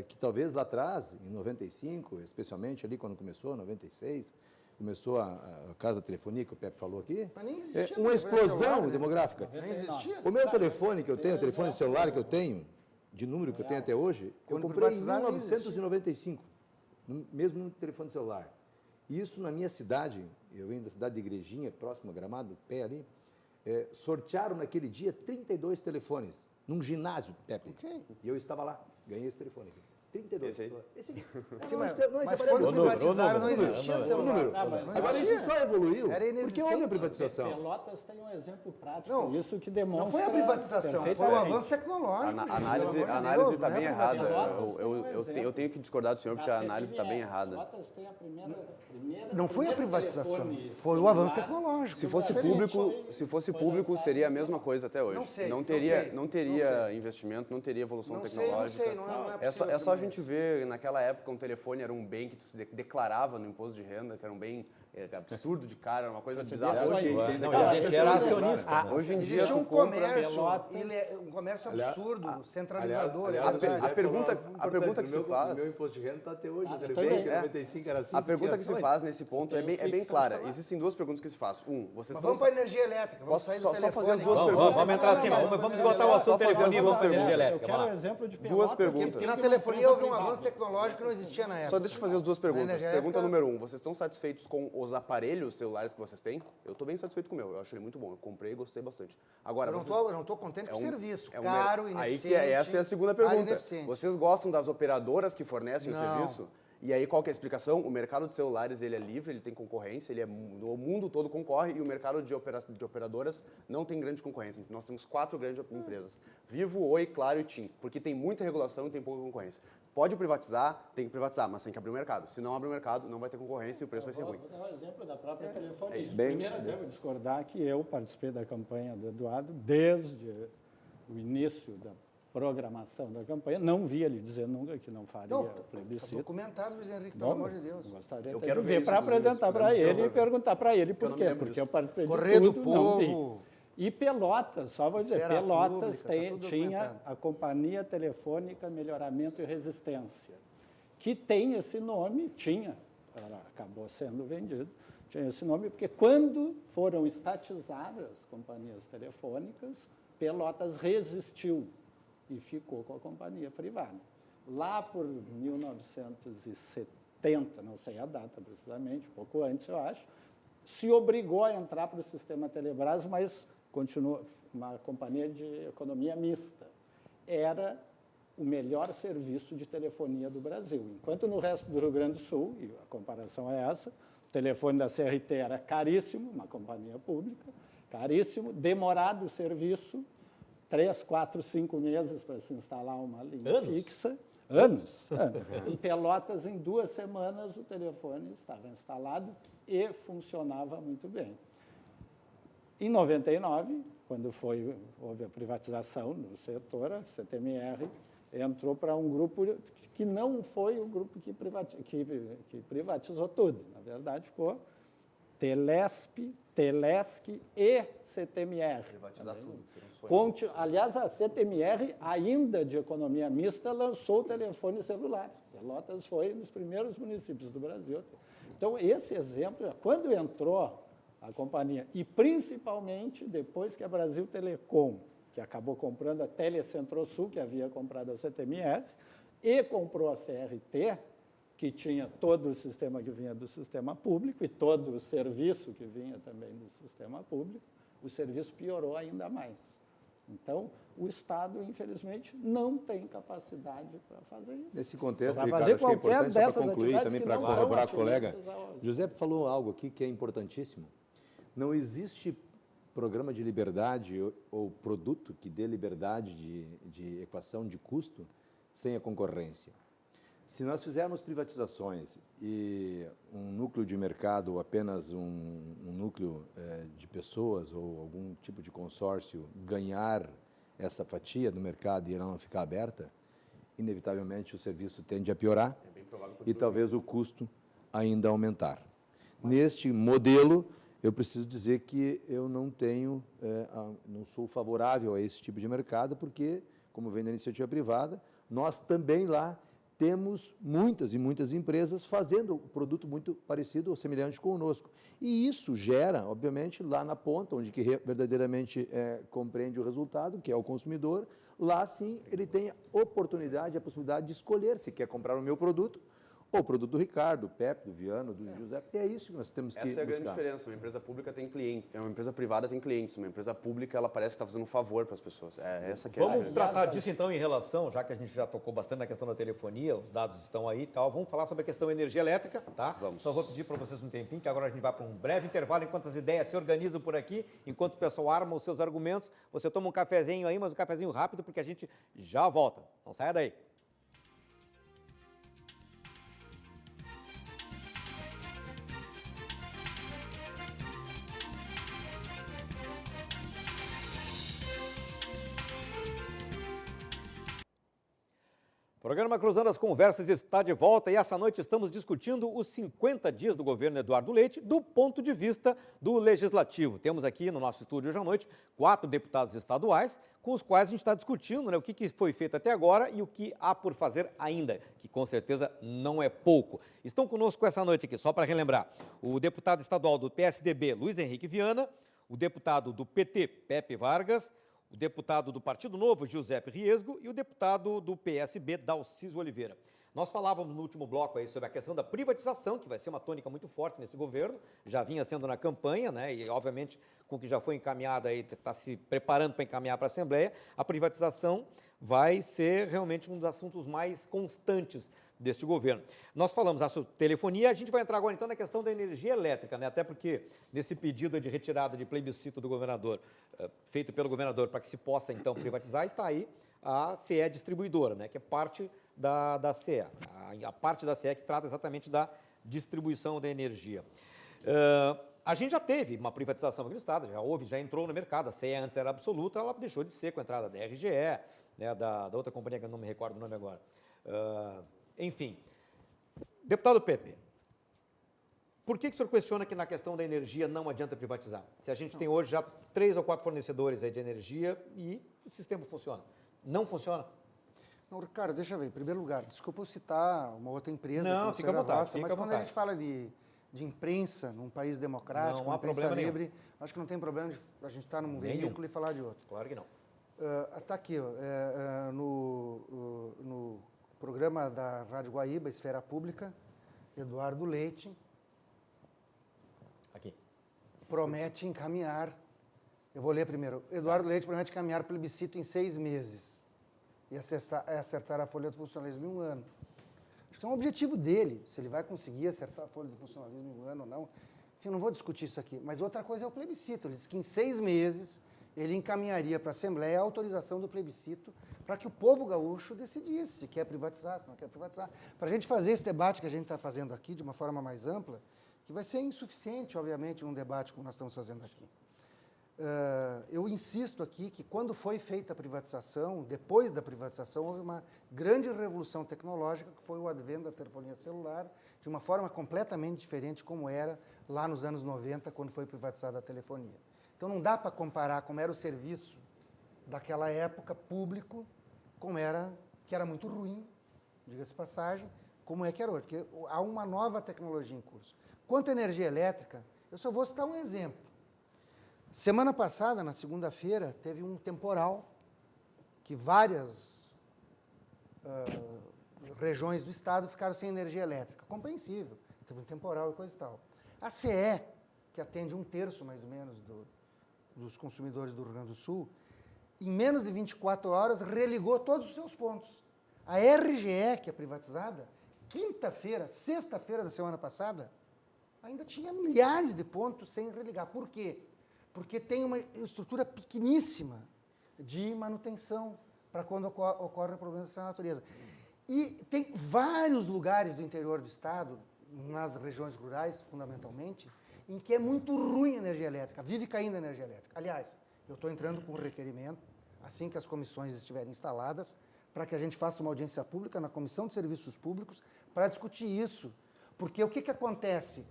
que talvez lá atrás, em 95, especialmente ali quando começou, 96, começou a casa da telefonia que o Pepe falou aqui, Mas nem existia uma explosão celular, né? demográfica. Nem existia. O meu telefone que eu tenho, o telefone celular que eu tenho, de número que eu tenho até hoje, eu Quando comprei em privatizaram, nem existia. 1995, mesmo no telefone celular. Isso na minha cidade, eu venho da cidade de Igrejinha, próximo a Gramado, pé ali, sortearam naquele dia 32 telefones, num ginásio, Pepe. Ok. E eu estava lá, ganhei esse telefone aqui. 32. Esse aí? Esse aqui. Mas quando privatizaram, não existia celular. Agora isso só evoluiu, Era porque inexistente. houve a privatização. Pelotas tem um exemplo prático, Não, isso que demonstra... Não foi a privatização, foi o avanço tecnológico. A análise está bem errada. Eu tenho que discordar do senhor, porque a análise está bem errada. Pelotas tem a primeira Não foi a privatização, telefone foi o avanço tecnológico. Se fosse público, seria a mesma coisa até hoje. Não sei, Não não teria sei. investimento, não teria evolução Não sei, tecnológica. não é É só possível a gente ver, naquela época, um telefone era um bem que tu se declarava no imposto de renda, que era um bem absurdo de cara, era uma coisa bizarra. Não, e a gente era acionista. Hoje em dia, Existia tu um compra... comércio absurdo, centralizador. A pergunta que se faz... Meu imposto de renda está até hoje, o também. telefone que 95 era assim. A pergunta que se faz nesse ponto é bem clara. Existem 2 perguntas que se faz. Vocês Mas estão... vamos para a energia elétrica, vamos sair do Só telefone. fazer as 2 perguntas. Vamos entrar assim, vamos esgotar o assunto telefonia, vamos para a energia Eu elétrica. quero Vamos o lá. exemplo de Duas Pelotas. perguntas. Porque na telefonia houve um avanço tecnológico que não existia na época. Só deixa eu fazer as duas perguntas. Naquela Pergunta época- número 1, vocês estão satisfeitos com os aparelhos celulares que vocês têm? Eu estou bem satisfeito com o meu, eu acho ele muito bom, eu comprei e gostei bastante. Agora, Eu não tô contente com o serviço, é um caro, mer- ineficiente. Aí que essa é a segunda caro e pergunta. ineficiente. Vocês gostam das operadoras que fornecem o Não. serviço? E aí, qual que é a explicação? O mercado de celulares, ele é livre, ele tem concorrência, o mundo todo concorre e o mercado de operadoras não tem grande concorrência. Nós temos 4 grandes empresas, Vivo, Oi, Claro e TIM, porque tem muita regulação e tem pouca concorrência. Pode privatizar, tem que privatizar, mas tem que abrir o mercado. Se não abrir o mercado, não vai ter concorrência e o preço vai ser ruim. Vou dar um exemplo da própria telefonia. bem- Primeiro, devo discordar que eu participei da campanha do Eduardo desde o início da programação da campanha. Não vi ele dizer nunca que não faria Não, o plebiscito. documentado, Luiz Henrique, pelo Bom, amor de Deus. Gostaria Eu até quero de ver ver isso, para inclusive, apresentar isso, para eu ele e perguntar para ele por não me quê. lembro Porque eu participei de Correio do tudo, não vi. Povo. E Pelotas, só vou dizer, Esfera Pelotas Pública, tá tudo tinha documentado. a Companhia Telefônica Melhoramento e Resistência, que tem esse nome, ela acabou sendo vendida, tinha esse nome, porque quando foram estatizadas as companhias telefônicas, Pelotas resistiu e ficou com a companhia privada. Lá por 1970, não sei a data precisamente, pouco antes eu acho, se obrigou a entrar para o sistema Telebrás, mas continuou uma companhia de economia mista. Era o melhor serviço de telefonia do Brasil. Enquanto no resto do Rio Grande do Sul, e a comparação é essa, o telefone da CRT era caríssimo, uma companhia pública, caríssimo, demorado o serviço, 3, 4, 5 meses para se instalar uma linha fixa. Anos. Em Pelotas, em 2 semanas, o telefone estava instalado e funcionava muito bem. Em 99, quando houve a privatização do setor, a CTMR entrou para um grupo que não foi o grupo que privatizou tudo. Na verdade, ficou Telesp, Telesc e CTMR. Privatizar tudo, seria um sonho. Aliás, a CTMR, ainda de economia mista, lançou o telefone celular. Pelotas foi um dos primeiros municípios do Brasil. Então, esse exemplo, quando entrou a companhia, e principalmente depois que a Brasil Telecom, que acabou comprando a Telecentro-Sul, que havia comprado a CTMR, e comprou a CRT, que tinha todo o sistema que vinha do sistema público e todo o serviço que vinha também do sistema público, o serviço piorou ainda mais. Então, o Estado, infelizmente, não tem capacidade para fazer isso. Nesse contexto, Para Ricardo, fazer acho que é qualquer importante, só para dessas concluir, atividades também que para não são corroborar com o colega, atividades ao- José falou algo aqui que é importantíssimo. Não existe programa de liberdade ou produto que dê liberdade de equação de custo sem a concorrência. Se nós fizermos privatizações e um núcleo de mercado, ou apenas um núcleo de pessoas ou algum tipo de consórcio ganhar essa fatia do mercado e ela não ficar aberta, inevitavelmente o serviço tende a piorar e talvez o custo ainda aumentar. Neste modelo, eu preciso dizer que eu não não sou favorável a esse tipo de mercado, porque, como vem da iniciativa privada, nós também lá temos muitas e muitas empresas fazendo produto muito parecido ou semelhante conosco. E isso gera, obviamente, lá na ponta, onde que verdadeiramente compreende o resultado, que é o consumidor, lá sim ele tem a oportunidade, a possibilidade de escolher se quer comprar o meu produto ou o produto do Ricardo, do Pepe, do Viano, do José. E é isso que nós temos que Essa é a grande buscar. diferença. Uma empresa pública tem cliente, uma empresa privada tem clientes. Uma empresa pública, ela parece que está fazendo um favor para as pessoas. Essa que é a Vamos diferença. tratar disso então em relação, já que a gente já tocou bastante na questão da telefonia, os dados estão aí e tal, vamos falar sobre a questão da energia elétrica, tá? Vamos. Só vou pedir para vocês um tempinho, que agora a gente vai para um breve intervalo, enquanto as ideias se organizam por aqui, enquanto o pessoal arma os seus argumentos, você toma um cafezinho aí, mas um cafezinho rápido, porque a gente já volta. Não saia daí. O programa Cruzando as Conversas está de volta e essa noite estamos discutindo os 50 dias do governo Eduardo Leite do ponto de vista do Legislativo. Temos aqui no nosso estúdio hoje à noite 4 deputados estaduais com os quais a gente está discutindo o que foi feito até agora e o que há por fazer ainda, que com certeza não é pouco. Estão conosco essa noite aqui, só para relembrar, o deputado estadual do PSDB, Luiz Henrique Viana, o deputado do PT, Pepe Vargas, o deputado do Partido Novo, Giuseppe Riesgo, e o deputado do PSB, Dalciso Oliveira. Nós falávamos no último bloco aí sobre a questão da privatização, que vai ser uma tônica muito forte nesse governo, já vinha sendo na campanha, né, e obviamente com o que já foi encaminhado aí, está se preparando para encaminhar para a Assembleia, a privatização vai ser realmente um dos assuntos mais constantes deste governo. Nós falamos sobre telefonia, a gente vai entrar agora então na questão da energia elétrica, né? Até porque nesse pedido de retirada de plebiscito do governador, feito pelo governador para que se possa então privatizar, está aí a CE Distribuidora, né? Que é parte da CE, a parte da CE que trata exatamente da distribuição da energia. A gente já teve uma privatização aqui no estado, já entrou no mercado, a CE antes era absoluta, ela deixou de ser com a entrada da RGE, né, da outra companhia que eu não me recordo o nome agora. Enfim, deputado Pepe, por que o senhor questiona que na questão da energia não adianta privatizar? Se a gente tem hoje já 3 ou 4 fornecedores aí de energia e o sistema funciona. Não funciona? Não, Ricardo, deixa eu ver. Em primeiro lugar, desculpa eu citar uma outra empresa Não, que fica à vontade, vossa, fica mas à quando vontade. a gente fala de imprensa num país democrático, Não há uma imprensa problema nenhum. livre, acho que não tem problema de a gente estar num Nenhum. veículo e falar de outro. Claro que não. Está aqui, ó, no programa da Rádio Guaíba, Esfera Pública, Eduardo Leite Aqui. promete encaminhar, eu vou ler primeiro, Eduardo Leite promete encaminhar plebiscito em 6 meses e acertar a folha do funcionalismo em 1 ano. Acho que é um objetivo dele, se ele vai conseguir acertar a folha do funcionalismo em 1 ano ou não. Enfim, não vou discutir isso aqui, mas outra coisa é o plebiscito. Ele disse que em 6 meses ele encaminharia para a Assembleia a autorização do plebiscito para que o povo gaúcho decidisse se quer privatizar, se não quer privatizar. Para a gente fazer esse debate que a gente está fazendo aqui de uma forma mais ampla, que vai ser insuficiente, obviamente, num debate como nós estamos fazendo aqui. Eu insisto aqui que quando foi feita a privatização, depois da privatização, houve uma grande revolução tecnológica, que foi o advento da telefonia celular, de uma forma completamente diferente como era lá nos anos 90, quando foi privatizada a telefonia. Então não dá para comparar como era o serviço daquela época público, como era, que era muito ruim, diga-se de passagem, como é que era hoje, porque há uma nova tecnologia em curso. Quanto à energia elétrica, eu só vou citar um exemplo. Semana passada, na segunda-feira, teve um temporal que várias regiões do estado ficaram sem energia elétrica. Compreensível, teve um temporal e coisa e tal. A CE, que atende 1/3 mais ou menos dos consumidores do Rio Grande do Sul, em menos de 24 horas religou todos os seus pontos. A RGE, que é privatizada, sexta-feira da semana passada, ainda tinha milhares de pontos sem religar. Por quê? Porque tem uma estrutura pequeníssima de manutenção para quando ocorre problemas dessa natureza. E tem vários lugares do interior do estado, nas regiões rurais, fundamentalmente, em que é muito ruim a energia elétrica, vive caindo a energia elétrica. Aliás, eu estou entrando com um requerimento, assim que as comissões estiverem instaladas, para que a gente faça uma audiência pública na Comissão de Serviços Públicos para discutir isso. Porque o que acontece?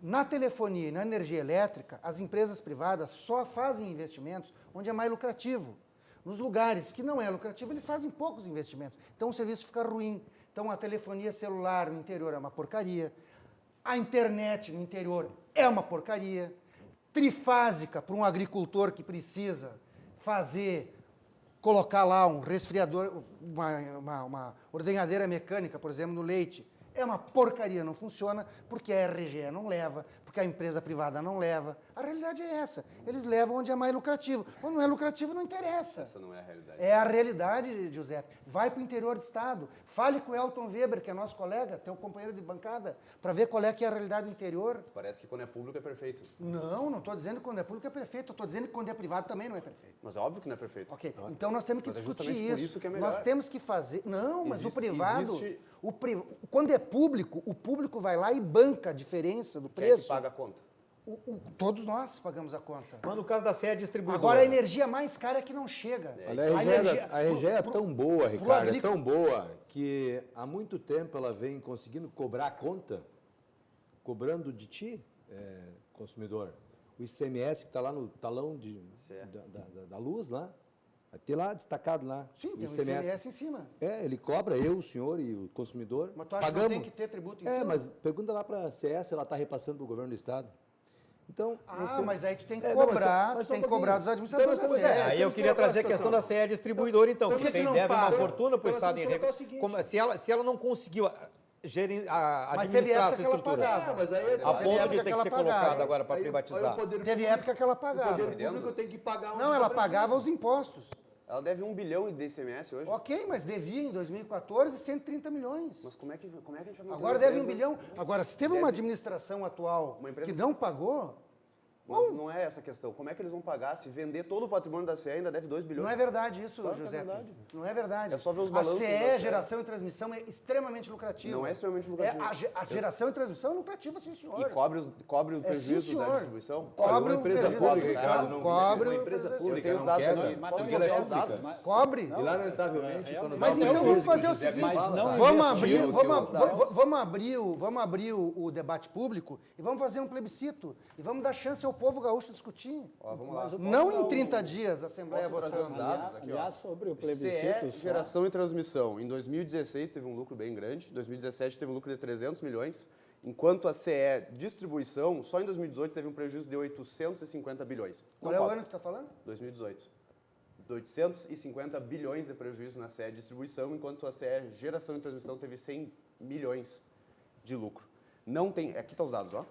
Na telefonia e na energia elétrica, as empresas privadas só fazem investimentos onde é mais lucrativo. Nos lugares que não é lucrativo, eles fazem poucos investimentos. Então o serviço fica ruim. Então a telefonia celular no interior é uma porcaria. A internet no interior é uma porcaria. Trifásica para um agricultor que precisa colocar lá um resfriador, uma ordenhadeira mecânica, por exemplo, no leite. É uma porcaria, não funciona, porque a RGE não leva, porque a empresa privada não leva. A realidade é essa. Eles levam onde é mais lucrativo. Quando não é lucrativo, não interessa. Essa não é a realidade. É a realidade, Giuseppe. Vai para o interior do estado. Fale com o Elton Weber, que é nosso colega, teu companheiro de bancada, para ver qual é que é a realidade do interior. Parece que quando é público é perfeito. Não estou dizendo que quando é público é perfeito. Estou dizendo que quando é privado também não é perfeito. Mas é óbvio que não é perfeito. Ok, então nós temos que Mas é discutir justamente por isso. isso que é melhor. Nós temos que fazer... Não, mas o privado... existe- Quando é público, o público vai lá e banca a diferença do Quem é que preço. paga a conta? Todos nós pagamos a conta. Mas no caso da CE Distribuidora... Agora a energia mais cara é que não chega. Olha, a RGE é tão boa, Ricardo, é tão boa, que há muito tempo ela vem conseguindo cobrar a conta, cobrando de ti, consumidor, o ICMS que está lá no talão da luz lá, vai ter lá destacado lá. Sim, tem um ICMS em cima. Ele cobra, eu, o senhor e o consumidor. Mas tu acha que não tem que ter tributo em cima? Mas pergunta lá para a CE se ela está repassando para o governo do estado. Então, Mas aí tu tem que É, não, cobrar, mas tu só tem um que cobrar dos pouquinho. administradores da Então, SE. Aí eu queria trazer a questão da CE distribuidora, então, Então, que por que tem não deve uma paga? fortuna para o Então, Estado nós em temos que colocar o seguinte. se ela não conseguiu Mas teve administrar época essa que ela estrutura, pagava. Mas aí, a ponto de época ter que que ela ser pagava. colocada agora para aí o privatizar. poder Teve público- época que ela O pagava. poder público tem que pagar onde Não, ela dá pagava prejuízo. os impostos. Ela deve 1 bilhão de ICMS hoje. Ok, mas devia em 2014 130 milhões. Mas como é que a gente vai manter Agora uma deve 1 empresa? bilhão. Agora, se teve uma administração atual Uma empresa- que não pagou, Mas não é essa a questão. Como é que eles vão pagar se vender todo o patrimônio da CE ainda deve 2 bilhões? não é verdade isso, Claro que é José. verdade. Não é verdade. É só ver os A balanços da CE, CE. geração e transmissão, é extremamente lucrativa. Não é extremamente lucrativo. A geração e transmissão é lucrativa, sim, senhor. E cobre o sim, prejuízo da senhor. distribuição? Cobre Olha, uma o empresa prejuízo da pública, distribuição. Ricardo, não- Cobre uma o empresa prejuízo- pública Eu tenho os não dados quebra, aqui. mas Posso não mostrar quebra. os dados? Cobre. E lamentavelmente, quando Mas dá então prejuízo, vamos fazer o que José seguinte, fala, não vamos investiu, abrir, eu vamos, tenho os dados. vamos abrir o debate público e vamos fazer um plebiscito e vamos dar chance ao povo gaúcho discutir. Ó, vamos lá. Não em 30 dias a Assembleia Posso trazer os votando. dados aqui, ó. Aliás, sobre o plebiscito, CE, só- geração e transmissão. Em 2016 teve um lucro bem grande, em 2017 teve um lucro de 300 milhões, enquanto a CE distribuição, só em 2018 teve um prejuízo de 850 bilhões. Qual Não é o cobre. ano que tu está falando? 2018. 850 bilhões de prejuízo na CE distribuição, enquanto a CE geração e transmissão teve 100 milhões de lucro. Não tem, aqui estão os dados, ó.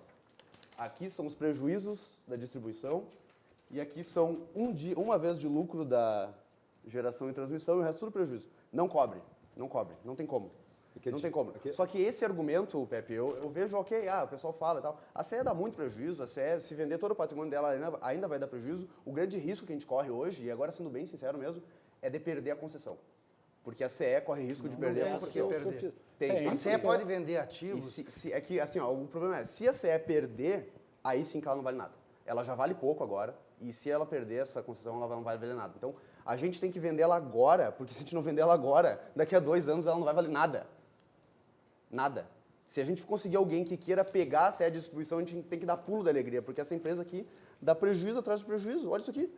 Aqui são os prejuízos da distribuição e aqui são uma vez de lucro da geração e transmissão e o resto tudo prejuízo. Não cobre, não tem como. Não tem como. Só que esse argumento, Pepe, eu vejo, ok, o pessoal fala e tal. A CE dá muito prejuízo, a CE, se vender todo o patrimônio dela, ainda vai dar prejuízo. O grande risco que a gente corre hoje, e agora sendo bem sincero mesmo, é de perder a concessão. Porque a CE corre risco de perder a tem por que concessão. perder. Tem. A CE pode vender E ativos. é que, assim, ó, o problema é, se a CE perder, aí sim que ela não vale nada. Ela já vale pouco agora, e se ela perder essa concessão, ela não vai valer nada. Então, a gente tem que vender ela agora, porque se a gente não vender ela agora, daqui a 2 anos ela não vai valer nada. Nada. Se a gente conseguir alguém que queira pegar a CE de distribuição, a gente tem que dar pulo da alegria, porque essa empresa aqui dá prejuízo atrás de prejuízo. Olha isso aqui.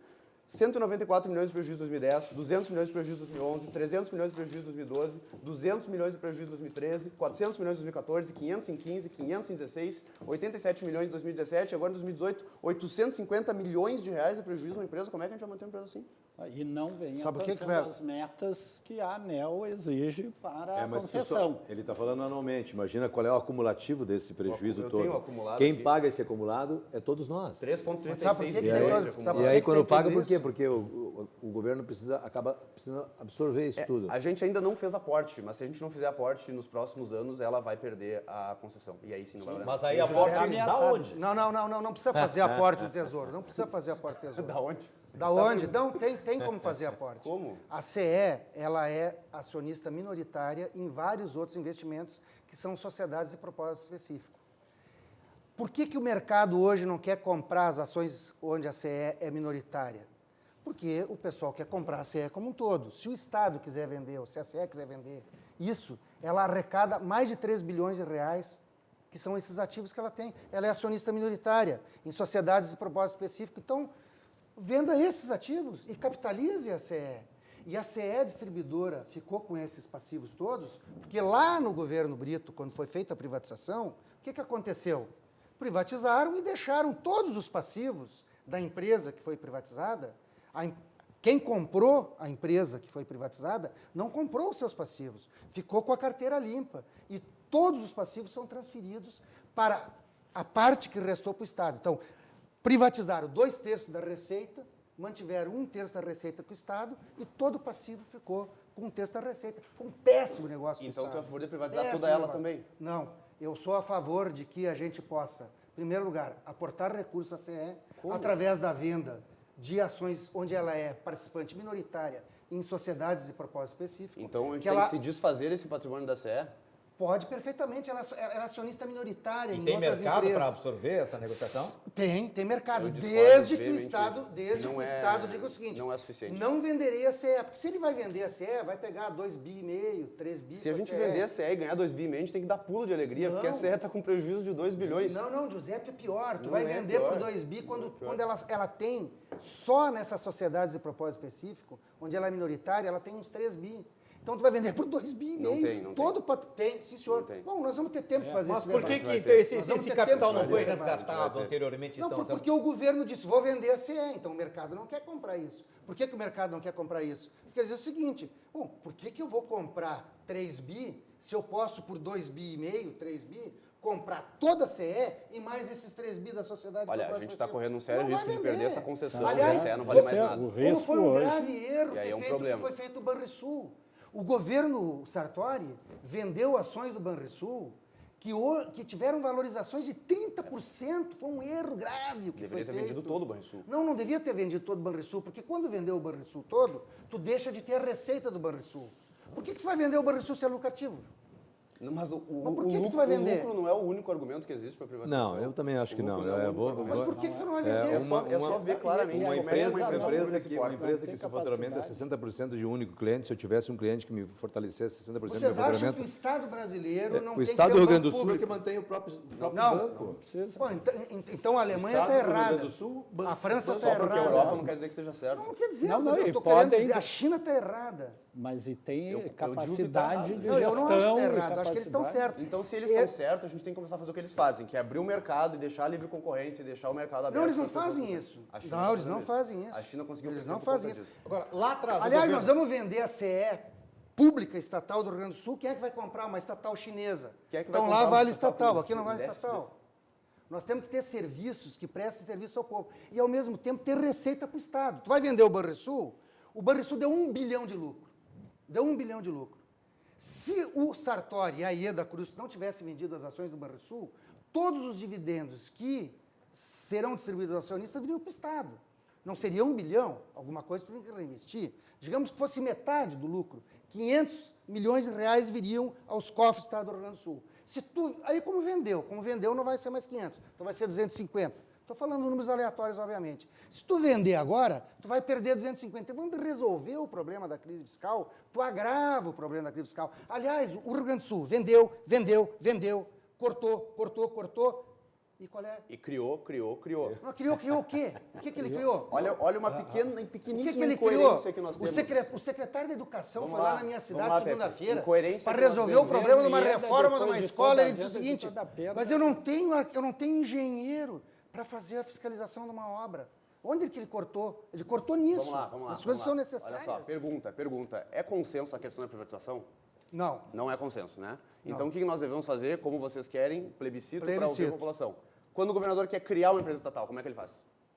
194 milhões de prejuízo em 2010, 200 milhões de prejuízo em 2011, 300 milhões de prejuízo em 2012, 200 milhões de prejuízo em 2013, 400 milhões em 2014, 500 em 15, 500 em 16, 87 milhões em 2017, agora em 2018, 850 milhões de reais de prejuízo numa empresa. Como é que a gente vai manter uma empresa assim? E não vem Sabe o que que alcançando vai- as metas que a ANEL exige para a Mas tu concessão. ele está falando anualmente. Imagina qual é o acumulativo desse prejuízo Eu todo. tenho acumulado Quem aqui. paga esse acumulado é todos nós. 3,36 Mas sabe por que que E tem aí, todo- sabe por e que aí que quando tem paga, tudo por quê? isso? Porque o governo acaba precisando absorver isso tudo. A gente ainda não fez aporte, mas se a gente não fizer aporte nos próximos anos, ela vai perder a concessão. E aí sim não vai valer Mas nada. aí a porta da ameaçado. onde? Não precisa fazer aporte do Tesouro. Não precisa fazer aporte do Tesouro. Da onde? Da onde? Não, tem como fazer aporte. Como? A CE, ela é acionista minoritária em vários outros investimentos que são sociedades de propósito específico. Por que o mercado hoje não quer comprar as ações onde a CE é minoritária? Porque o pessoal quer comprar a CE como um todo. Se o Estado quiser vender, ou se a CE quiser vender isso, ela arrecada mais de 3 bilhões de reais, que são esses ativos que ela tem. Ela é acionista minoritária em sociedades de propósito específico. Então, venda esses ativos e capitalize a CE. E a CE distribuidora ficou com esses passivos todos, porque lá no governo Brito, quando foi feita a privatização, o que aconteceu? Privatizaram e deixaram todos os passivos da empresa que foi privatizada. Quem comprou a empresa que foi privatizada não comprou os seus passivos, ficou com a carteira limpa. E todos os passivos são transferidos para a parte que restou para o Estado. Então, privatizaram 2/3 da receita, mantiveram 1/3 da receita com o Estado e todo o passivo ficou com 1/3 da receita. Foi um péssimo negócio para o Então Estado. tu é a favor de privatizar Péssimo toda ela negócio. também? Não, eu sou a favor de que a gente possa, em primeiro lugar, aportar recursos à CE através da venda de ações onde ela é participante minoritária em sociedades de propósito específico. Então a gente que tem ela que se desfazer desse patrimônio da CE? pode perfeitamente, ela é acionista minoritária E em tem outras mercado empresas. para absorver essa negociação? Tem mercado. Eu discordo Desde que o veementemente Estado, disso. desde que Não o é- Estado diga o seguinte, não é suficiente. não venderei a CE, porque se ele vai vender a CE, vai pegar 2,5 bi, 3 bi Se a com gente CE. vender a CE e ganhar 2 bi, a gente tem que dar pulo de alegria, porque a Não. CE está com prejuízo de 2 bilhões. Não, Giuseppe, é pior. Tu Não vai é vender pior. por 2 bi quando ela tem, só nessas sociedades de propósito específico, onde ela é minoritária, ela tem uns 3 bi. Então tu vai vender por 2,5 bi. Não tem, não Todo tem, sim senhor. Não tem. Bom, nós vamos ter tempo de fazer Mas esse por que, debate. que esse, Nós vamos esse ter capital tempo de não fazer foi esse debate. resgatado anteriormente? Não, Então, porque o governo disse, vou vender a CE, então o mercado não quer comprar isso. Por que o mercado não quer comprar isso? Porque ele diz o seguinte, bom, por que eu vou comprar 3 bi se eu posso por 2,5 bi, 3 bi, comprar toda a CE e mais esses 3 bi da sociedade? Olha, a gente está correndo um sério Não vai risco de vender. perder essa concessão. Aliás, a CE não vale mais você- nada. o Como risco foi um hoje- grave erro E aí é um que problema. foi feito o Banrisul. O governo Sartori vendeu ações do Banrisul que tiveram valorizações de 30%. Foi um erro grave o que Deveria foi ter feito. vendido todo o Banrisul. Não devia ter vendido todo o Banrisul, porque quando vendeu o Banrisul todo, tu deixa de ter a receita do Banrisul. Por que tu vai vender o Banrisul se é lucrativo? Não, mas Mas por que tu vai vender? o lucro não é o único argumento que existe para privatização. Não, eu também acho que O lucro não. é o Eu único vou- argumento. Mas por que tu não vai É, vender? É só ver claramente Uma como é que empresa, uma empresa desse que Não se tem o faturamento é capacidade. 60% de um único cliente, se eu tivesse um cliente que me fortalecesse 60% do meu Vocês acham faturamento... que o Estado brasileiro não o tem Estado que do ter Rio um Grande do banco Sul é que público? mantém o próprio Não. banco. Precisa. Bom, então a Alemanha está Estado do Rio errada. Grande do Sul, A França banco. está Só porque a errada. Europa não quer dizer que seja certo. Não quer dizer, Não, não, eu e estou querendo podem- dizer, a China está errada. Mas e tem Eu digo que tá capacidade errado. de Não, gestão. eu não acho que está e errado, eu acho que eles estão capacidade. certos. Então, se eles estão certos, a gente tem que começar a fazer o que eles fazem, que é abrir o mercado e deixar a livre concorrência e deixar o mercado aberto. Não, eles não para as pessoas fazem comprarem. isso. A China Não, tá eles não fazendo fazem isso. A China conseguiu Eles crescer não por conta fazem isso. disso. Agora, lá atrás, o Aliás, governo- nós vamos vender a CE pública estatal do Rio Grande do Sul. Quem é que vai comprar uma estatal chinesa? Quem é que vai Então lá comprar uma vale estatal estatal, com aqui não vale déficit estatal. Nós temos que ter serviços que prestem serviço ao povo. E, ao mesmo tempo, ter receita para o Estado. Tu vai vender o Banrisul deu 1 bilhão de lucro. Deu 1 bilhão de lucro. Se o Sartori e a Ieda Cruz não tivessem vendido as ações do Banrisul, todos os dividendos que serão distribuídos aos acionistas viriam para o Estado. Não seria 1 bilhão? Alguma coisa tu tem que reinvestir. Digamos que fosse metade do lucro. 500 milhões de reais viriam aos cofres do Estado do Rio Grande do Sul. Aí como vendeu não vai ser mais 500, então vai ser 250. Estou falando números aleatórios, obviamente. Se tu vender agora, tu vai perder 250. Então, quando resolver o problema da crise fiscal, tu agrava o problema da crise fiscal. Aliás, o Rio Grande do Sul vendeu, cortou. E qual é? E criou. Não, criou o quê? O que ele criou? Olha uma O pequeníssima que ele criou? incoerência que nós temos. O secretário da Educação Vamos foi lá lá, na minha vamos cidade lá, Pepe. segunda-feira Incoerência para que nós resolver o temos. problema de uma Ieda, reforma de depois uma de escola. toda Ele a disse o venda, de seguinte, toda a perda. mas eu não tenho engenheiro para fazer a fiscalização de uma obra. Onde que ele cortou? Ele cortou nisso. Vamos lá. As coisas são Olha necessárias. só, pergunta. É consenso a questão da privatização? Não. Não é consenso, né? Então, o que nós devemos fazer, como vocês querem, plebiscito para ouvir a Plebiscito. população. Quando o governador quer criar uma empresa estatal, como é que ele faz?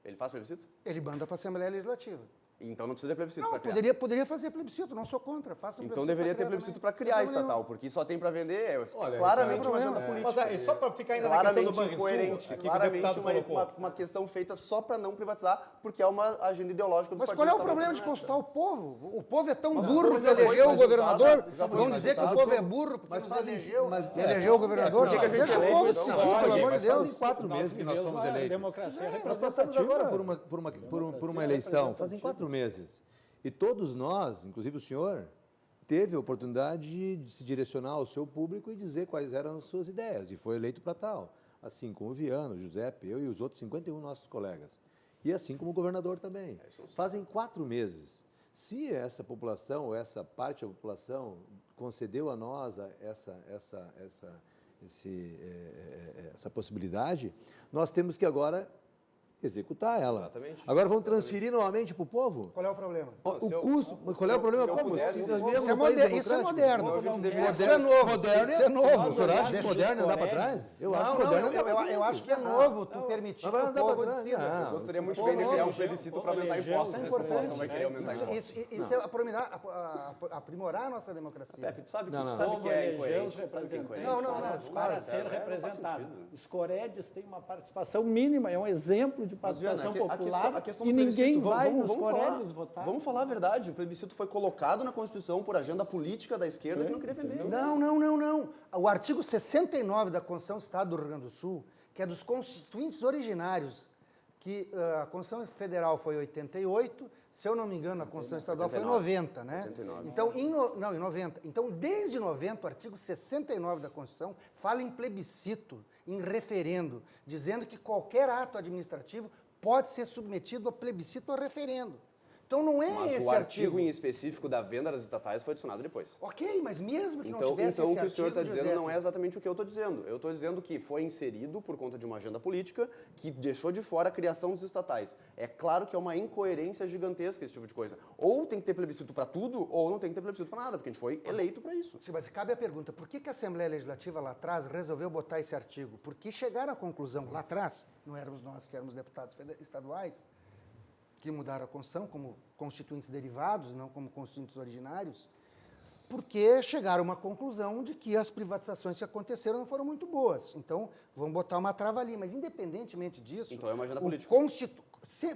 Ele faz plebiscito? Ele manda para a Assembleia Legislativa. Então não precisa ter plebiscito Não, para criar. poderia fazer plebiscito, não sou contra. Faça um Então plebiscito deveria pra ter criar plebiscito também. para criar a Não tem problema estatal, porque só tem para vender Olha, claramente não uma tem agenda problema. política. Mas aí, só para ficar ainda na questão do Claramente Banrisul, incoerente, aqui que o claramente deputado colocou. uma questão feita só para não privatizar, porque é uma agenda ideológica do Mas partido. qual é o que tá problema de votando consultar o povo? O povo é tão Mas burro o que já foi elegeu o resultado, governador. já foi Vão dizer que o resultado. povo é burro porque Mas nos fazem- elegeu. mas- Elegeu o governador. por que que a gente Deixa o elege, povo então? decidir, Olha, pelo amor de mas Deus. fazem 4 meses que nós somos A eleitos. democracia Nós passamos representativa. agora por uma eleição, fazem 4 meses. E todos nós, inclusive o senhor, teve a oportunidade de se direcionar ao seu público e dizer quais eram as suas ideias, e foi eleito para tal. Assim como o Viana, o Giuseppe, eu e os outros 51 nossos colegas. E assim como o governador também. Fazem 4 meses. Se essa população, ou essa parte da população, concedeu a nós essa possibilidade, nós temos que agora executar ela. Exatamente. Agora vamos transferir novamente para o povo? Qual é o problema? O custo, qual é o problema? se eu Como? pudesse- Nós vivemos Isso é num país moderno. Isso é democrático. moderno. Então, a gente deveria Isso é novo. Moderno, Isso é novo. O senhor acha que Deixa moderno os andar para colegas. trás? Eu acho Não, que moderno não, andar para frente. eu acho que é novo tu permitir que Mas vai o andar povo pra trás, decida. não. Eu gostaria muito Pô, bem de criar um elegeu, plebiscito para aumentar elegeu, impostos. Isso é Se a população importante. vai querer aumentar impostos. Isso é aprimorar a nossa democracia. Pepe, tu sabe que, Não, não. sabe Povo que é elegeu incoerente? os Sabe que é representantes incoerente? Não, para não, ser não faz representado. sentido. Os Coredes têm uma participação mínima, é um exemplo de Mas, Viana, participação popular a questão e do plebiscito, ninguém vai nos falar, Coredes votar. Vamos falar a verdade, o plebiscito foi colocado na Constituição por agenda política da esquerda que não queria vender. Não. O artigo 69 da Constituição do Estado do Rio Grande do Sul, que é dos constituintes originários, que a Constituição Federal foi 88, se eu não me engano, a Constituição Estadual foi 90, né? 89. Então, em 90. Então, desde 90, o artigo 69 da Constituição fala em plebiscito, em referendo, dizendo que qualquer ato administrativo pode ser submetido a plebiscito ou referendo. Então não é Mas esse o artigo artigo. em específico da venda das estatais foi adicionado depois. Ok, mas mesmo que não Então, tivesse então o esse que o senhor está artigo, dizendo não Giuseppe, é exatamente o que eu estou dizendo. Eu estou dizendo que foi inserido por conta de uma agenda política que deixou de fora a criação dos estatais. É claro que é uma incoerência gigantesca esse tipo de coisa. Ou tem que ter plebiscito para tudo, ou não tem que ter plebiscito para nada, porque a gente foi eleito para isso. Sim, mas cabe a pergunta, por que a Assembleia Legislativa lá atrás resolveu botar esse artigo? Porque chegaram à conclusão lá atrás, não éramos nós que éramos deputados estaduais, que mudaram a Constituição como constituintes derivados, não como constituintes originários, porque chegaram a uma conclusão de que as privatizações que aconteceram não foram muito boas. Então, vamos botar uma trava ali. Mas, independentemente disso... Então é uma agenda política.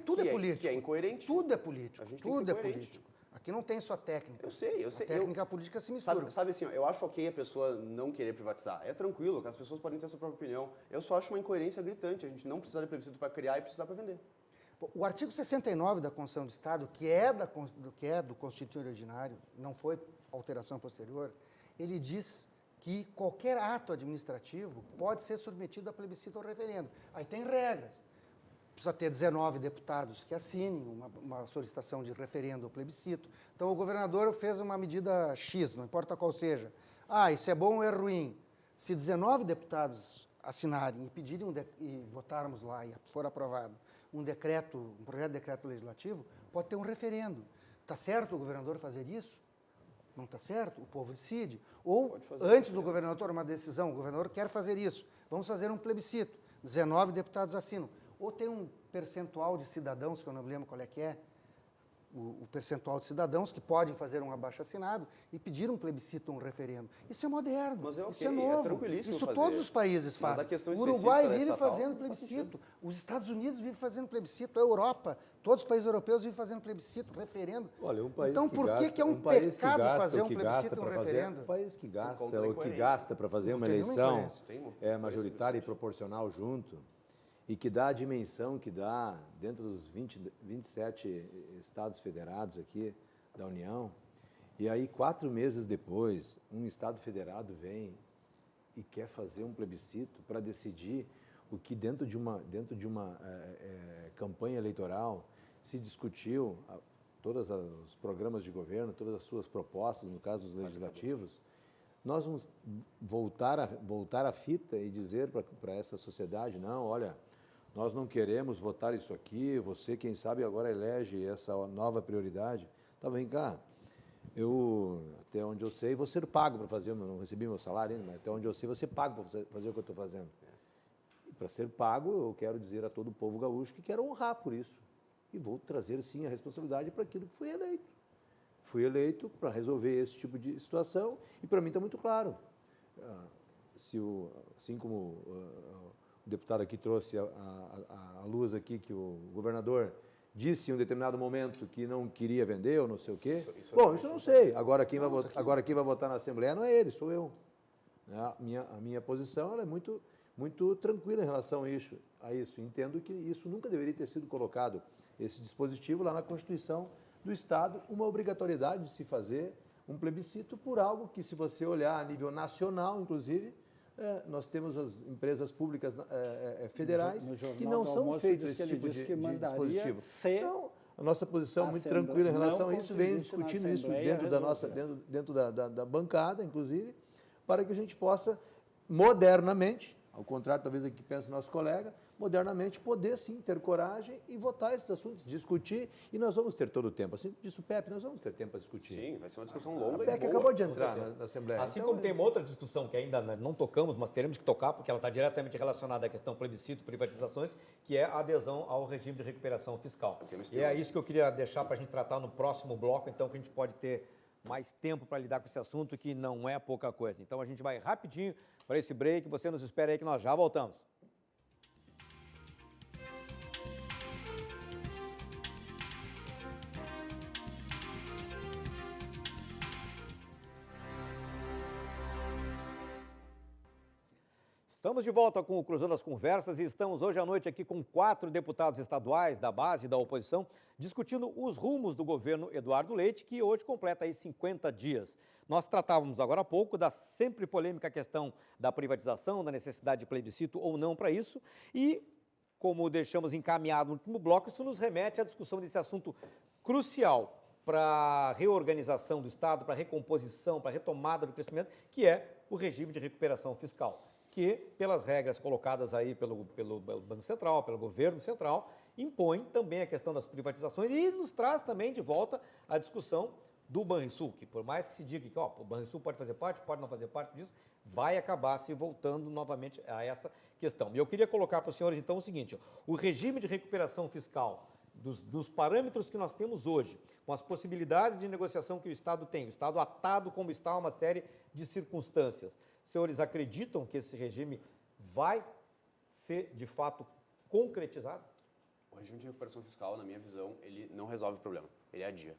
Tudo Que é é- político. que é incoerente. Tudo é político. A gente tem que Tudo ser é coerente. político. Aqui não tem só técnica. Eu sei. A técnica e a política se misturam. Sabe assim, ó, eu acho ok a pessoa não querer privatizar. É tranquilo, que as pessoas podem ter a sua própria opinião. Eu só acho uma incoerência gritante. A gente não precisa de plebiscito para criar e precisar para vender. O artigo 69 da Constituição do Estado, que é do Constituinte originário, não foi alteração posterior, ele diz que qualquer ato administrativo pode ser submetido a plebiscito ou referendo. Aí tem regras. Precisa ter 19 deputados que assinem uma solicitação de referendo ou plebiscito. Então, o governador fez uma medida X, não importa qual seja. Isso é bom ou é ruim? Se 19 deputados assinarem e pedirem e votarmos lá e for aprovado um projeto de decreto legislativo, pode ter um referendo. Está certo o governador fazer isso? Não está certo? O povo decide. Ou, antes do governador tomar uma decisão, o governador quer fazer isso, vamos fazer um plebiscito. 19 deputados assinam. Ou tem um percentual de cidadãos, que eu não me lembro qual é que é, o percentual de cidadãos que podem fazer um abaixo-assinado e pedir um plebiscito ou um referendo. Isso é moderno, Mas é ok, isso é é novo. tranquilíssimo Isso fazer. todos os países Mas a fazem. questão O Uruguai específica da vive estatal fazendo não faz plebiscito, os Estados Unidos vivem fazendo plebiscito, a Europa, todos os países europeus vivem fazendo plebiscito, referendo. Olha, um país então, que por gasta, que é um país que pecado gasta fazer o um que plebiscito gasta e um para fazer, referendo? um país que conta gasta da o que incoerência. gasta para fazer Não uma tem nenhuma eleição incoerência. é majoritária e proporcional junto e que dá a dimensão que dá dentro dos 27 estados federados aqui da União. E aí, 4 meses depois, um estado federado vem e quer fazer um plebiscito para decidir o que dentro de uma campanha eleitoral se discutiu, todos os programas de governo, todas as suas propostas, no caso dos legislativos. Nós vamos voltar a fita e dizer para essa sociedade, não, olha, nós não queremos votar isso aqui, você, quem sabe, agora elege essa nova prioridade. Tá, vem cá, eu, até onde eu sei, vou ser pago para fazer, eu não recebi meu salário ainda, mas até onde eu sei, vou ser pago para fazer o que eu estou fazendo. E para ser pago, eu quero dizer a todo o povo gaúcho que quero honrar por isso. E vou trazer, sim, a responsabilidade para aquilo que fui eleito. Fui eleito para resolver esse tipo de situação e para mim está muito claro. Assim como o deputado aqui trouxe a luz aqui que o governador disse em um determinado momento que não queria vender ou não sei o quê. Bom, isso eu não sei. Agora quem vai votar na Assembleia não é ele, sou eu. A minha posição ela é muito, muito tranquila em relação a isso. Entendo que isso nunca deveria ter sido colocado, esse dispositivo lá na Constituição do Estado, uma obrigatoriedade de se fazer um plebiscito por algo que, se você olhar a nível nacional, inclusive, nós temos as empresas públicas federais que não são feitas esse tipo de dispositivo. Então, a nossa posição é muito tranquila em relação a isso, venho discutindo isso dentro da bancada, inclusive, para que a gente possa modernamente, ao contrário talvez do que pensa o nosso colega, modernamente poder sim ter coragem e votar esses assuntos, discutir, e nós vamos ter todo o tempo. Assim como disse o Pepe, nós vamos ter tempo para discutir. Sim, vai ser uma discussão longa A Pepe acabou de entrar na Assembleia. Assim então, como tem uma outra discussão que ainda não tocamos, mas teremos que tocar, porque ela está diretamente relacionada à questão plebiscito, privatizações, que é a adesão ao regime de recuperação fiscal. E é isso que eu queria deixar para a gente tratar no próximo bloco, então, que a gente pode ter mais tempo para lidar com esse assunto, que não é pouca coisa. Então, a gente vai rapidinho para esse break, você nos espera aí que nós já voltamos. Estamos de volta com o Cruzando as Conversas e estamos hoje à noite aqui com 4 deputados estaduais da base e da oposição discutindo os rumos do governo Eduardo Leite, que hoje completa aí 50 dias. Nós tratávamos agora há pouco da sempre polêmica questão da privatização, da necessidade de plebiscito ou não para isso e, como deixamos encaminhado no último bloco, isso nos remete à discussão desse assunto crucial para a reorganização do Estado, para a recomposição, para a retomada do crescimento, que é o regime de recuperação fiscal, que, pelas regras colocadas aí pelo Banco Central, pelo governo central, impõe também a questão das privatizações e nos traz também de volta a discussão do Banrisul, que por mais que se diga que o Banrisul pode fazer parte, pode não fazer parte disso, vai acabar se voltando novamente a essa questão. E eu queria colocar para os senhores, então, o seguinte, o regime de recuperação fiscal, dos parâmetros que nós temos hoje, com as possibilidades de negociação que o Estado tem, o Estado atado como está a uma série de circunstâncias, senhores acreditam que esse regime vai ser, de fato, concretizado? O regime de recuperação fiscal, na minha visão, ele não resolve o problema, ele adia.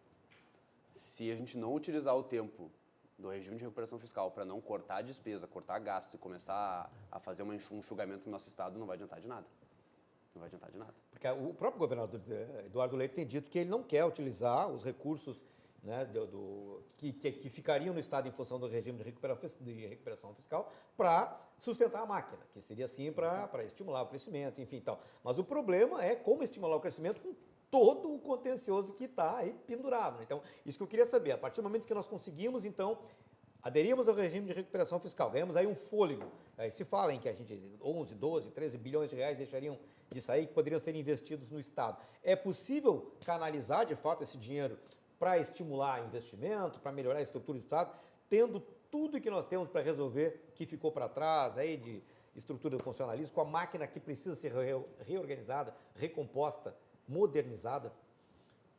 Se a gente não utilizar o tempo do regime de recuperação fiscal para não cortar a despesa, cortar gasto e começar a fazer um enxugamento no nosso Estado, não vai adiantar de nada. Não vai adiantar de nada. Porque o próprio governador Eduardo Leite tem dito que ele não quer utilizar os recursos, né, que ficariam no Estado em função do regime de recuperação fiscal para sustentar a máquina, que seria assim para estimular o crescimento, enfim, tal. Mas o problema é como estimular o crescimento com todo o contencioso que está aí pendurado. Então, isso que eu queria saber, a partir do momento que nós conseguimos, então, aderimos ao regime de recuperação fiscal, ganhamos aí um fôlego, aí se fala em que a gente 11, 12, 13 bilhões de reais deixariam de sair, que poderiam ser investidos no Estado. É possível canalizar, de fato, esse dinheiro para estimular investimento, para melhorar a estrutura do Estado, tendo tudo que nós temos para resolver que ficou para trás aí de estrutura funcionalista, com a máquina que precisa ser reorganizada, recomposta, modernizada?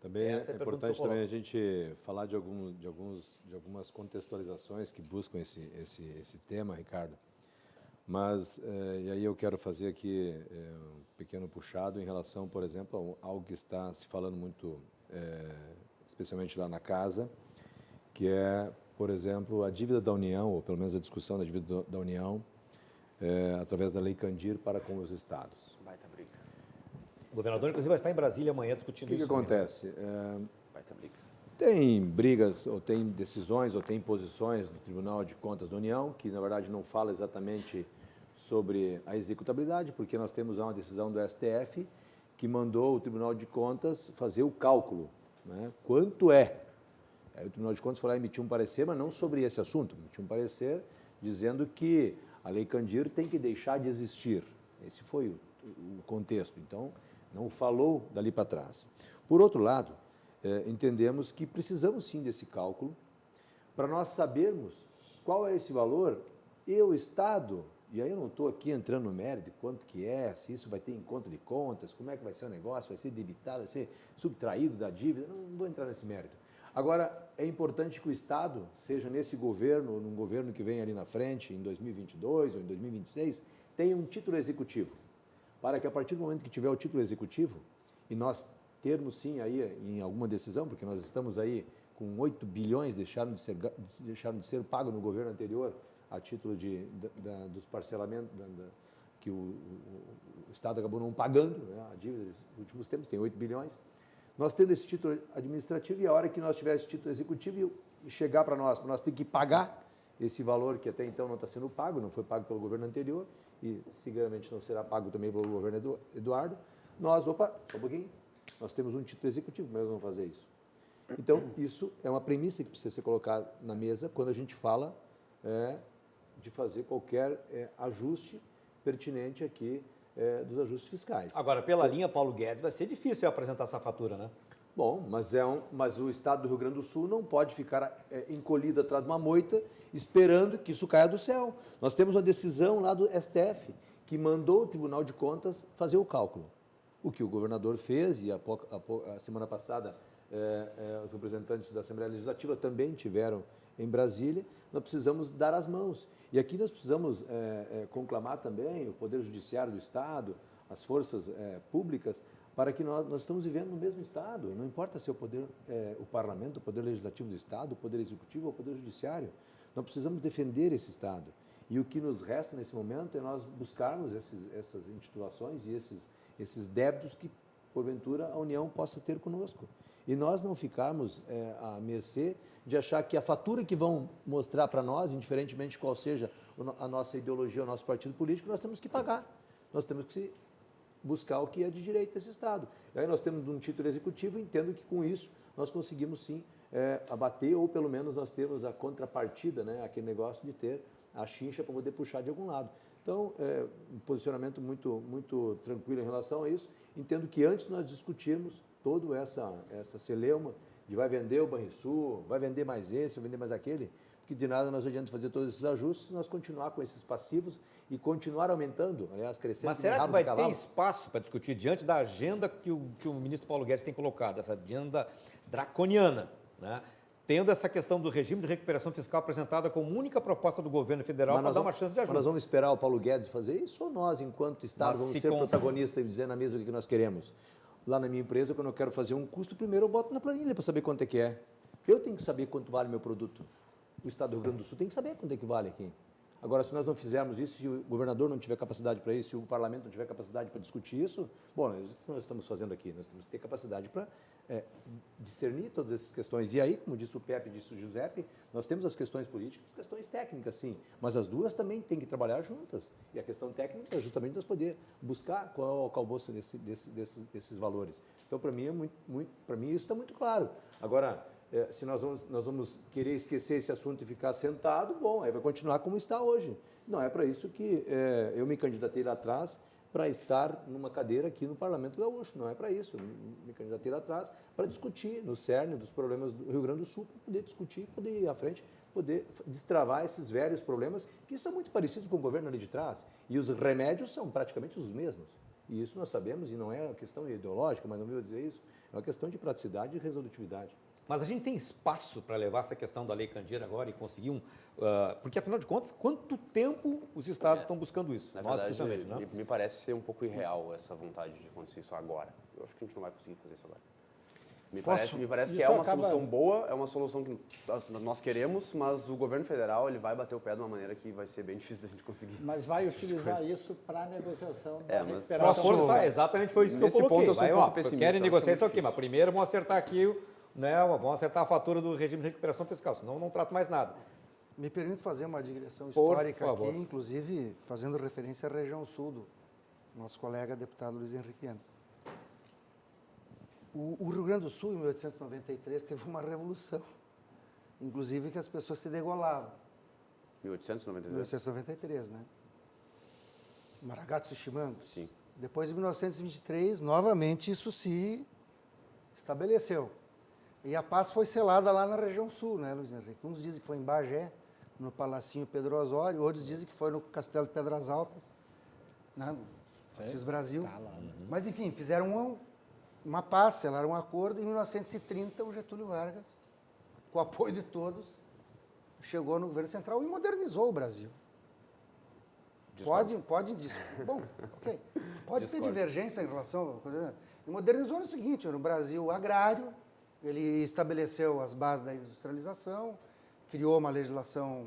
Também é importante também a gente falar de algumas contextualizações que buscam esse tema, Ricardo. Mas, e aí eu quero fazer aqui um pequeno puxado em relação, por exemplo, a algo que está se falando muito, especialmente lá na casa, que é, por exemplo, a dívida da União, ou pelo menos a discussão da dívida da União, através da Lei Candir para com os estados. Baita briga. O governador, inclusive, vai estar em Brasília amanhã discutindo isso. O que acontece? Baita briga. Tem brigas, ou tem decisões, ou tem posições do Tribunal de Contas da União, que na verdade não fala exatamente sobre a executabilidade, porque nós temos uma decisão do STF que mandou o Tribunal de Contas fazer o cálculo, né? Quanto é? Aí o Tribunal de Contas foi lá e emitiu um parecer, mas não sobre esse assunto, emitiu um parecer dizendo que a Lei Candir tem que deixar de existir. Esse foi o contexto, então não falou dali para trás. Por outro lado, entendemos que precisamos sim desse cálculo para nós sabermos qual é esse valor e o Estado, e aí eu não estou aqui entrando no mérito de quanto que é, se isso vai ter em conta de contas, como é que vai ser o negócio, vai ser debitado, vai ser subtraído da dívida, não vou entrar nesse mérito. Agora, é importante que o Estado, seja nesse governo ou num governo que vem ali na frente, em 2022 ou em 2026, tenha um título executivo, para que a partir do momento que tiver o título executivo, e nós termos sim aí em alguma decisão, porque nós estamos aí com 8 bilhões deixaram de ser pago no governo anterior a título dos parcelamentos que o Estado acabou não pagando, né, a dívida nos últimos tempos, tem 8 bilhões. Nós tendo esse título administrativo e a hora que nós tivermos esse título executivo e chegar para nós ter que pagar esse valor que até então não está sendo pago, não foi pago pelo governo anterior e seguramente não será pago também pelo governo Eduardo, nós, só um pouquinho, nós temos um título executivo, como é que vamos fazer isso? Então, isso é uma premissa que precisa ser colocada na mesa quando a gente fala de fazer qualquer ajuste pertinente aqui dos ajustes fiscais. Agora, pela linha Paulo Guedes, vai ser difícil apresentar essa fatura, né? Bom, mas o Estado do Rio Grande do Sul não pode ficar encolhido atrás de uma moita esperando que isso caia do céu. Nós temos uma decisão lá do STF que mandou o Tribunal de Contas fazer o cálculo. O que o governador fez e a semana passada os representantes da Assembleia Legislativa também tiveram em Brasília, nós precisamos dar as mãos. E aqui nós precisamos conclamar também o Poder Judiciário do Estado, as forças públicas, para que nós estamos vivendo no mesmo Estado. Não importa se é o Parlamento, o Poder Legislativo do Estado, o Poder Executivo ou o Poder Judiciário. Nós precisamos defender esse Estado. E o que nos resta nesse momento é nós buscarmos essas intitulações e esses débitos que, porventura, a União possa ter conosco. E nós não ficarmos à mercê de achar que a fatura que vão mostrar para nós, indiferentemente qual seja a nossa ideologia, o nosso partido político, nós temos que pagar. Nós temos que buscar o que é de direito desse Estado. E aí nós temos um título executivo e entendo que com isso nós conseguimos sim abater, ou pelo menos nós temos a contrapartida, né, aquele negócio de ter a chincha para poder puxar de algum lado. Então, um posicionamento muito tranquilo em relação a isso. Entendo que antes nós discutirmos toda essa celeuma de vai vender o Banrisul, vai vender mais esse, vai vender mais aquele, porque de nada nós adianta fazer todos esses ajustes se nós continuar com esses passivos e continuar aumentando, aliás, crescendo. Mas será que vai ter espaço para discutir diante da agenda que o ministro Paulo Guedes tem colocado, essa agenda draconiana, né? Tendo essa questão do regime de recuperação fiscal apresentada como única proposta do governo federal para dar uma chance de ajuda? Mas nós vamos esperar o Paulo Guedes fazer isso ou nós, enquanto Estado, vamos ser protagonistas e dizer na mesa o que nós queremos? Lá na minha empresa, quando eu quero fazer um custo, primeiro eu boto na planilha para saber quanto é que é. Eu tenho que saber quanto vale meu produto. O Estado do Rio Grande do Sul tem que saber quanto é que vale aqui. Agora, se nós não fizermos isso, se o governador não tiver capacidade para isso, se o parlamento não tiver capacidade para discutir isso, bom, é isso que nós estamos fazendo aqui. Nós temos que ter capacidade para discernir todas essas questões. E aí, como disse o Pepe, disse o Giuseppe, nós temos as questões políticas, as questões técnicas, sim, mas as duas também têm que trabalhar juntas. E a questão técnica é justamente nós poder buscar qual é o alcalboço desses valores. Então, para mim, para mim isso está muito claro. Agora, se nós vamos querer esquecer esse assunto e ficar sentado, bom, aí vai continuar como está hoje. Não é para isso que eu me candidatei lá atrás para estar numa cadeira aqui no Parlamento Gaúcho. Não é para isso. Eu me candidatei lá atrás para discutir no cerne dos problemas do Rio Grande do Sul, para poder discutir, poder ir à frente, poder destravar esses velhos problemas que são muito parecidos com o governo ali de trás. E os remédios são praticamente os mesmos. E isso nós sabemos, e não é uma questão ideológica, mas não vou dizer isso, é uma questão de praticidade e resolutividade. Mas a gente tem espaço para levar essa questão da Lei Candir agora e conseguir porque, afinal de contas, quanto tempo os estados estão buscando isso? Na Nós, verdade, especialmente, né? me parece ser um pouco irreal essa vontade de acontecer isso agora. Eu acho que a gente não vai conseguir fazer isso agora. Me parece que é uma solução boa, é uma solução que nós queremos, mas o governo federal ele vai bater o pé de uma maneira que vai ser bem difícil da gente conseguir. Mas vai utilizar isso para a negociação da recuperação. Exatamente foi isso que eu Nesse coloquei. ponto eu sou um pouco pessimista. Querem negociar isso aqui, difícil. mas primeiro vão acertar aqui, né, vão acertar a fatura do regime de recuperação fiscal, senão não trato mais nada. Me permite fazer uma digressão Por histórica favor. aqui, inclusive fazendo referência à região sul do nosso colega deputado Luiz Henrique Viana. O Rio Grande do Sul, em 1893, teve uma revolução, inclusive que as pessoas se degolavam. 1893? 1893, né? Maragatos e Chimangos. Sim. Depois, em 1923, novamente isso se estabeleceu. E a paz foi selada lá na região sul, né, Luiz Henrique? Uns dizem que foi em Bagé, no Palacinho Pedro Osório, outros dizem que foi no Castelo de Pedras Altas, né, no Assis Brasil. Tá lá, né? Mas, enfim, fizeram uma paz, selaram um acordo. Em 1930, o Getúlio Vargas, com o apoio de todos, chegou no governo central e modernizou o Brasil. Pode bom, ok. Pode ter divergência em relação a... Ele modernizou no seguinte, no Brasil agrário, ele estabeleceu as bases da industrialização, criou uma legislação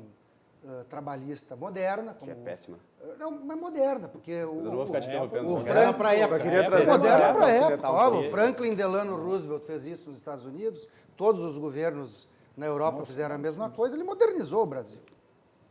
trabalhista moderna. Que é péssima. Não, mas moderna, porque Mas eu não vou ficar te interrompendo. Moderna para a época. Moderna para a época. O Franklin Delano Roosevelt fez isso nos Estados Unidos, todos os governos na Europa fizeram a mesma coisa, ele modernizou o Brasil.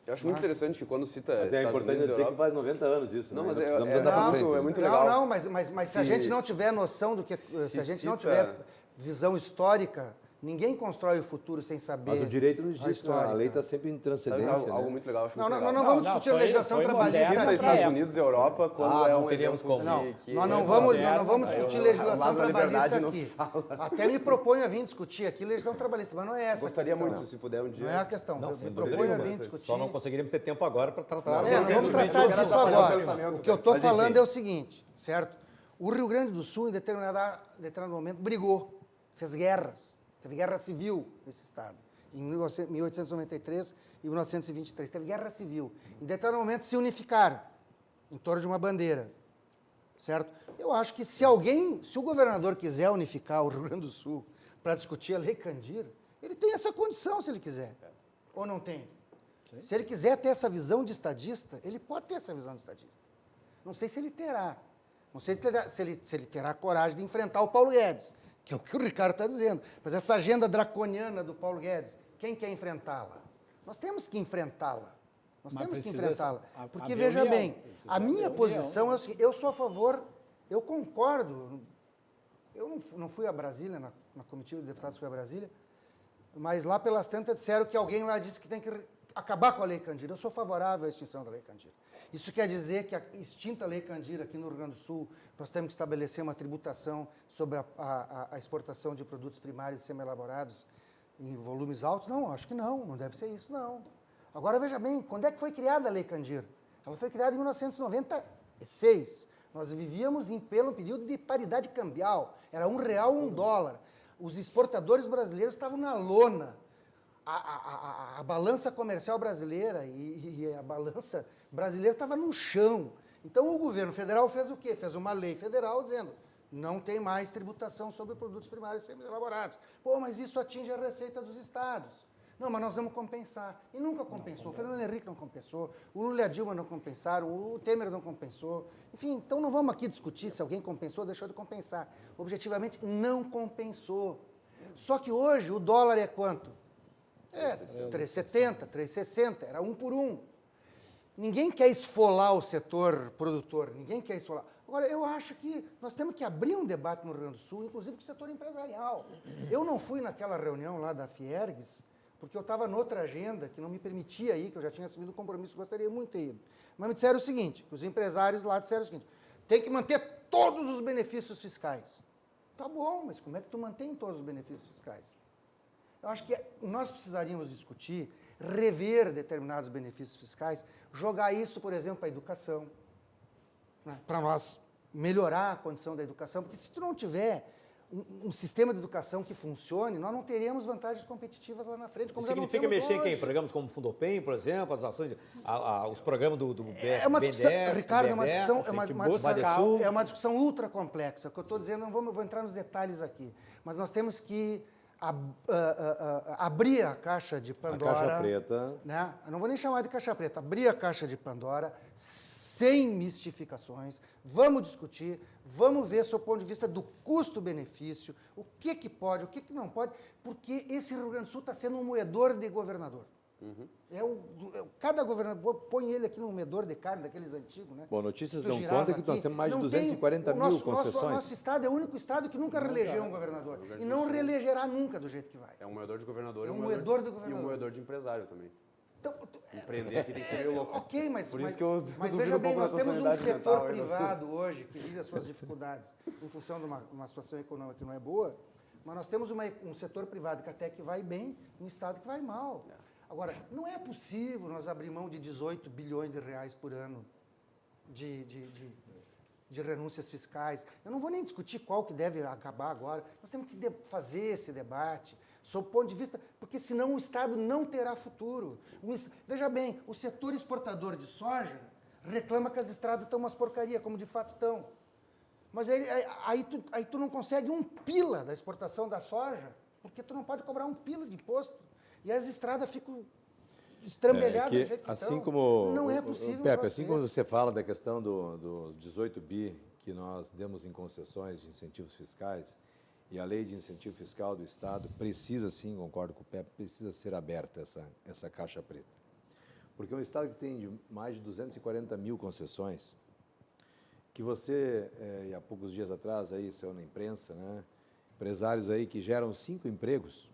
Eu acho muito interessante que quando cita Mas é Estados importante Unidos e dizer que Europa... faz 90 anos isso. Não, né? mas Ainda precisamos é andar pra frente, muito, né? é muito legal. Não, mas se a gente não tiver noção do que... Se a gente não tiver visão histórica, ninguém constrói o futuro sem saber. Mas o direito não a existe, né? história. A lei está sempre em Sabe transcendência. algo né? muito legal, acho Não, muito não, legal. não vamos discutir a legislação foi trabalhista. moderna Cita pra Estados época. Unidos e Europa quando é não um teríamos exemplo como. que Nós não vamos discutir o legislação lado da liberdade trabalhista não aqui. se fala. Até me proponho a vir discutir aqui legislação trabalhista, mas não é essa Gostaria a questão. muito, se puder um dia. Não é a questão. Não, Eu sem me dúvida proponho a nenhuma. vir discutir. Só não conseguiríamos ter tempo agora para tratar. Não vamos tratar eu quero disso atrapalhar o agora. pensamento, O que eu estou mas enfim. falando é o seguinte, certo? O Rio Grande do Sul, em determinado momento, brigou, fez guerras. Teve guerra civil nesse estado. Em 1893 e 1923. Teve guerra civil. Em determinado momento, se unificaram em torno de uma bandeira. Certo? Eu acho que se o governador quiser unificar o Rio Grande do Sul para discutir a Lei Candir, ele tem essa condição se ele quiser. Ou não tem? Sim. Se ele quiser ter essa visão de estadista, ele pode ter essa visão de estadista. Não sei se ele terá. Não sei se ele terá coragem de enfrentar o Paulo Guedes, que é o que o Ricardo está dizendo. Mas essa agenda draconiana do Paulo Guedes, quem quer enfrentá-la? Nós temos que enfrentá-la. Nós temos que enfrentá-la. Porque, veja bem, a minha posição é o seguinte, eu sou a favor Eu concordo. Eu não fui a Brasília, na comitiva de deputados fui a Brasília, mas lá pelas tantas disseram que alguém lá disse que tem que acabar com a Lei Candir. Eu sou favorável à extinção da Lei Candir. Isso quer dizer que a extinta Lei Candir aqui no Rio Grande do Sul, nós temos que estabelecer uma tributação sobre a exportação de produtos primários semi-elaborados em volumes altos? Não, acho que não deve ser isso, não. Agora, veja bem, quando é que foi criada a Lei Candir? Ela foi criada em 1996. Nós vivíamos pelo período de paridade cambial. Era R$1, $1. Os exportadores brasileiros estavam na lona. A balança comercial brasileira e a balança brasileira estava no chão. Então, o governo federal fez o quê? Fez uma lei federal dizendo não tem mais tributação sobre produtos primários semi-elaborados. Pô, mas isso atinge a receita dos estados. Não, mas nós vamos compensar. E nunca compensou. O Fernando Henrique não compensou, o Lula e a Dilma não compensaram, o Temer não compensou. Enfim, então não vamos aqui discutir se alguém compensou ou deixou de compensar. Objetivamente, não compensou. Só que hoje o dólar é quanto? 3,70, 3,60, era 1 por 1. Ninguém quer esfolar o setor produtor, ninguém quer esfolar. Agora, eu acho que nós temos que abrir um debate no Rio Grande do Sul, inclusive com o setor empresarial. Eu não fui naquela reunião lá da Fiergues, porque eu estava noutra agenda que não me permitia ir, que eu já tinha assumido o compromisso, gostaria muito de ter ido. Mas me disseram o seguinte, os empresários lá disseram o seguinte, tem que manter todos os benefícios fiscais. Tá bom, mas como é que tu mantém todos os benefícios fiscais? Eu acho que nós precisaríamos discutir, rever determinados benefícios fiscais, jogar isso, por exemplo, para a educação, né? Para nós melhorar a condição da educação, porque se tu não tiver um sistema de educação que funcione, nós não teremos vantagens competitivas lá na frente, como já não temos significa mexer hoje. em programas como o Fundopem, por exemplo, as ações, os programas do É uma discussão, BNDES, Ricardo, BNDES, é uma discussão ultra complexa. O que eu estou dizendo, não vou entrar nos detalhes aqui, mas nós temos que abrir a caixa de Pandora. A caixa preta. Né? Eu não vou nem chamar de caixa preta, abrir a caixa de Pandora sem mistificações, vamos discutir, vamos ver sob o ponto de vista do custo-benefício, o que pode, o que não pode, porque esse Rio Grande do Sul está sendo um moedor de governador. Cada governador põe ele aqui num moedor de carne daqueles antigos, né? Bom, notícias dão conta que nós temos mais de 240 mil concessões. Nosso estado é o único estado que nunca reelegeu um governador e não reelegerá nunca do jeito que vai. É um moedor de governador, é um moedor de governador e um moedor de empresário também. Então, empreender aqui tem que ser meio louco. Ok, mas mas veja bem, nós temos um setor privado hoje que vive as suas dificuldades em função de uma situação econômica que não é boa, mas nós temos um setor privado que até que vai bem e um estado que vai mal. Agora, não é possível nós abrir mão de 18 bilhões de reais por ano de renúncias fiscais. Eu não vou nem discutir qual que deve acabar agora. Nós temos que fazer esse debate sob o ponto de vista, porque senão o Estado não terá futuro. Veja bem, o setor exportador de soja reclama que as estradas estão umas porcaria, como de fato estão. Mas aí tu não consegue um pila da exportação da soja, porque tu não pode cobrar um pila de imposto. E as estradas ficam estrambelhadas do jeito que assim estão. Como, não é possível. Pepe, assim como você fala da questão dos 18 bi que nós demos em concessões de incentivos fiscais, e a lei de incentivo fiscal do Estado precisa, sim, concordo com o Pepe, precisa ser aberta essa caixa preta. Porque um Estado que tem mais de 240 mil concessões, que você, e há poucos dias atrás, aí saiu na imprensa, né, empresários aí que geram 5 empregos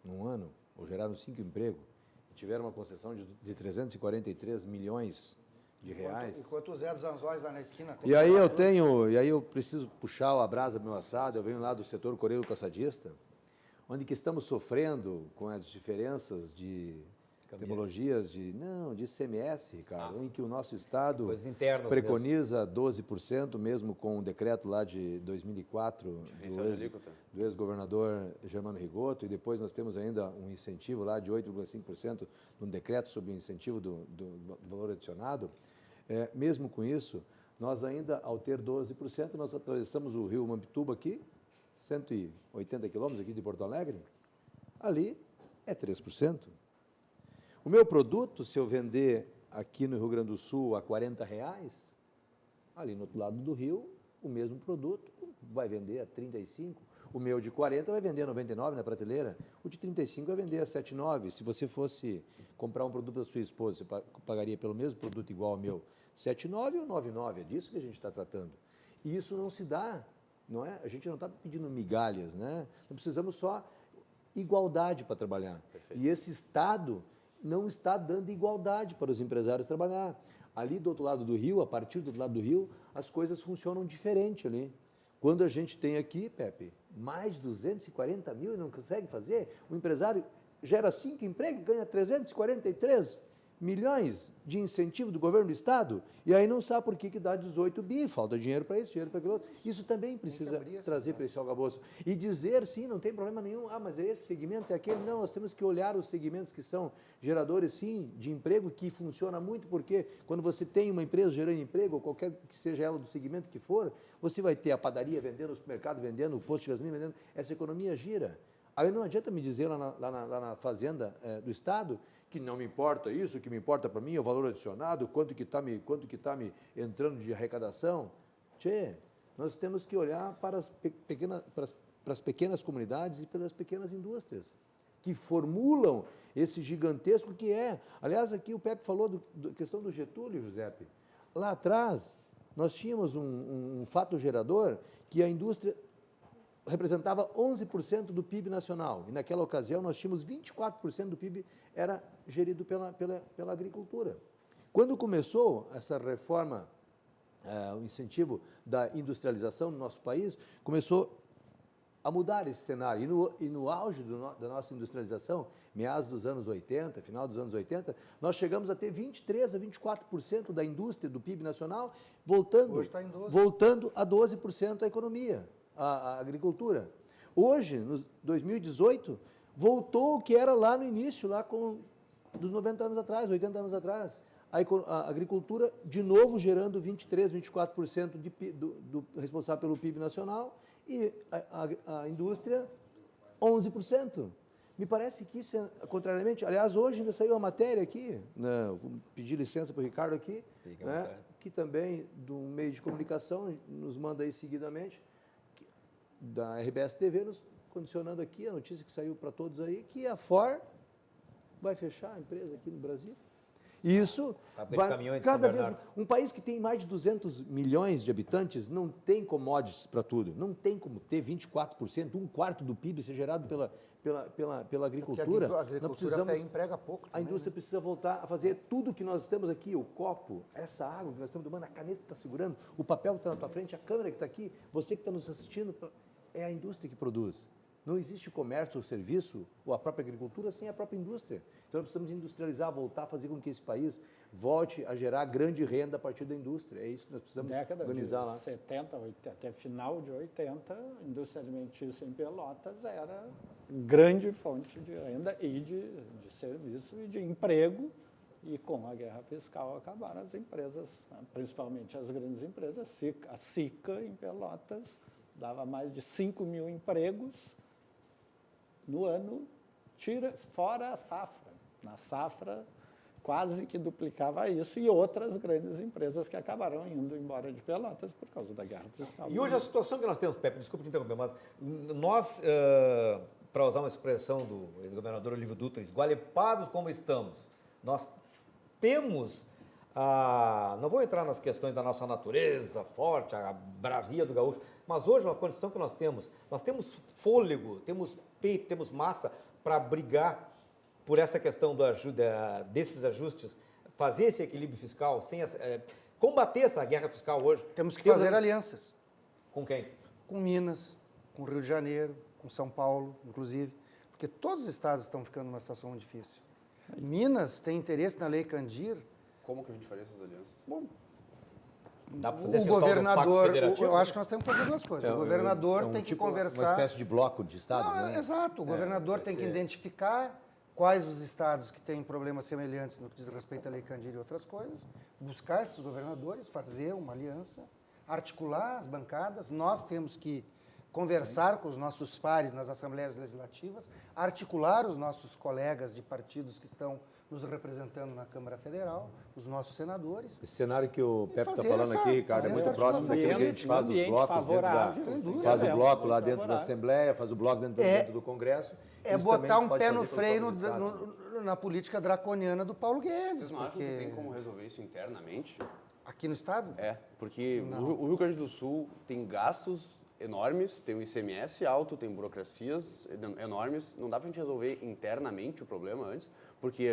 num ano, ou geraram 5 empregos, e tiveram uma concessão de 343 milhões de reais. Enquanto o Zé dos Anzóis lá na esquina... E aí eu preciso puxar a brasa do meu assado, eu venho lá do setor coreiro caçadista, onde que estamos sofrendo com as diferenças de tecnologias de ICMS, Ricardo, em que o nosso Estado preconiza 12%, mesmo com o decreto lá de 2004 do ex-governador Germano Rigoto, e depois nós temos ainda um incentivo lá de 8,5% no decreto sobre o incentivo do valor adicionado. Mesmo com isso, nós ainda, ao ter 12%, nós atravessamos o rio Mampituba aqui, 180 quilômetros aqui de Porto Alegre, ali é 3%. O meu produto, se eu vender aqui no Rio Grande do Sul a R$40, ali no outro lado do rio, o mesmo produto vai vender a 35, O meu de 40 vai vender a 99 na prateleira, o de 35 vai vender a 7,9. Se você fosse comprar um produto da sua esposa, você pagaria pelo mesmo produto igual ao meu, 7,9 ou 9,9? É disso que a gente está tratando. E isso não se dá, não é? A gente não está pedindo migalhas, né? Não precisamos só igualdade para trabalhar. Perfeito. E esse Estado não está dando igualdade para os empresários trabalhar. Ali do outro lado do rio, a partir do outro lado do rio, as coisas funcionam diferente ali. Quando a gente tem aqui, Pepe, mais de 240 mil e não consegue fazer, o empresário gera 5 empregos, ganha 343 milhões de incentivo do governo do Estado, e aí não sabe por que dá 18 bi, falta dinheiro para isso, dinheiro para aquilo outro. Isso também precisa trazer para esse algaboço. E dizer, sim, não tem problema nenhum, mas esse segmento é aquele. Não, nós temos que olhar os segmentos que são geradores, sim, de emprego, que funciona muito, porque quando você tem uma empresa gerando emprego, ou qualquer que seja ela do segmento que for, você vai ter a padaria vendendo, o supermercado vendendo, o posto de gasolina vendendo, essa economia gira. Aí não adianta me dizer lá na fazenda do Estado que não me importa isso, o que me importa para mim é o valor adicionado, quanto que tá me entrando de arrecadação. Tchê, nós temos que olhar para as pequenas comunidades e pelas pequenas indústrias que formulam esse gigantesco que é. Aliás, aqui o Pepe falou da questão do Getúlio, Giuseppe. Lá atrás, nós tínhamos um fato gerador que a indústria representava 11% do PIB nacional. E naquela ocasião nós tínhamos 24% do PIB era gerido pela agricultura. Quando começou essa reforma, o incentivo da industrialização no nosso país, começou a mudar esse cenário. E no auge da nossa industrialização, meados dos anos 80, final dos anos 80, nós chegamos a ter 23% a 24% da indústria do PIB nacional, voltando a 12% a economia. A agricultura. Hoje, em 2018, voltou o que era lá no início, dos 90 anos atrás, 80 anos atrás. A agricultura, de novo, gerando 23%, 24% do responsável pelo PIB nacional e a indústria, 11%. Me parece que isso é, contrariamente, aliás, hoje ainda saiu a matéria aqui, né, vou pedir licença para o Ricardo aqui, né, que também, do meio de comunicação, nos manda aí seguidamente, da RBS TV, nos condicionando aqui, a notícia que saiu para todos aí, que a Ford vai fechar a empresa aqui no Brasil. E isso vai cada vez... Um país que tem mais de 200 milhões de habitantes não tem commodities para tudo. Não tem como ter 24%, um quarto do PIB ser gerado pela agricultura. A agricultura emprega pouco também, a indústria precisa voltar a fazer tudo que nós temos aqui, o copo, essa água que nós estamos tomando, a caneta que está segurando, o papel que está na tua frente, a câmera que está aqui, você que está nos assistindo, é a indústria que produz. Não existe comércio ou serviço, ou a própria agricultura, sem a própria indústria. Então, nós precisamos industrializar, voltar a fazer com que esse país volte a gerar grande renda a partir da indústria. É isso que nós precisamos organizar lá. 70, 80, até final de 80, a indústria alimentícia em Pelotas era grande fonte de renda e de serviço e de emprego. E com a guerra fiscal acabaram as empresas, principalmente as grandes empresas. A SICA em Pelotas dava mais de 5 mil empregos no ano, fora a safra. Na safra, quase que duplicava isso, e outras grandes empresas que acabaram indo embora de Pelotas por causa da guerra fiscal. E hoje a situação que nós temos, Pepe, desculpa te interromper, mas nós, para usar uma expressão do ex-governador Olívio Dutra, esgualepados como estamos, nós temos... não vou entrar nas questões da nossa natureza forte, a bravia do gaúcho, mas hoje a condição que nós temos fôlego, temos peito, temos massa para brigar por essa questão desses ajustes, fazer esse equilíbrio fiscal, combater essa guerra fiscal hoje. Temos que fazer alianças. Com quem? Com Minas, com Rio de Janeiro, com São Paulo, inclusive, porque todos os estados estão ficando numa situação muito difícil. Minas tem interesse na Lei Candir. Como que a gente faria essas alianças? Bom, dá para fazer o governador, eu acho que nós temos que fazer duas coisas. O governador tem que conversar... Uma espécie de bloco de estados, não, né? Exato. O governador tem que identificar quais os estados que têm problemas semelhantes no que diz respeito à Lei Candir e outras coisas, buscar esses governadores, fazer uma aliança, articular as bancadas. Nós temos que conversar com os nossos pares nas assembleias legislativas, articular os nossos colegas de partidos que estão nos representando na Câmara Federal, os nossos senadores. Esse cenário que o Pepe está fazer falando essa- aqui, Ricardo, é fazer muito essa próximo daquilo que a gente faz dos ambiente blocos dentro favorável, sem dúvida. faz o bloco lá Muito dentro da favorável. Assembleia, faz o bloco dentro do Congresso. É Isso botar também um pode pé fazer no pelo freio próprio Estado. na política draconiana do Paulo Guedes. Vocês não acham que porque- tem como resolver isso internamente? Aqui no Estado? Porque o Rio Grande do Sul tem gastos enormes, tem o ICMS alto, tem burocracias enormes. Não dá pra gente resolver internamente o problema antes, porque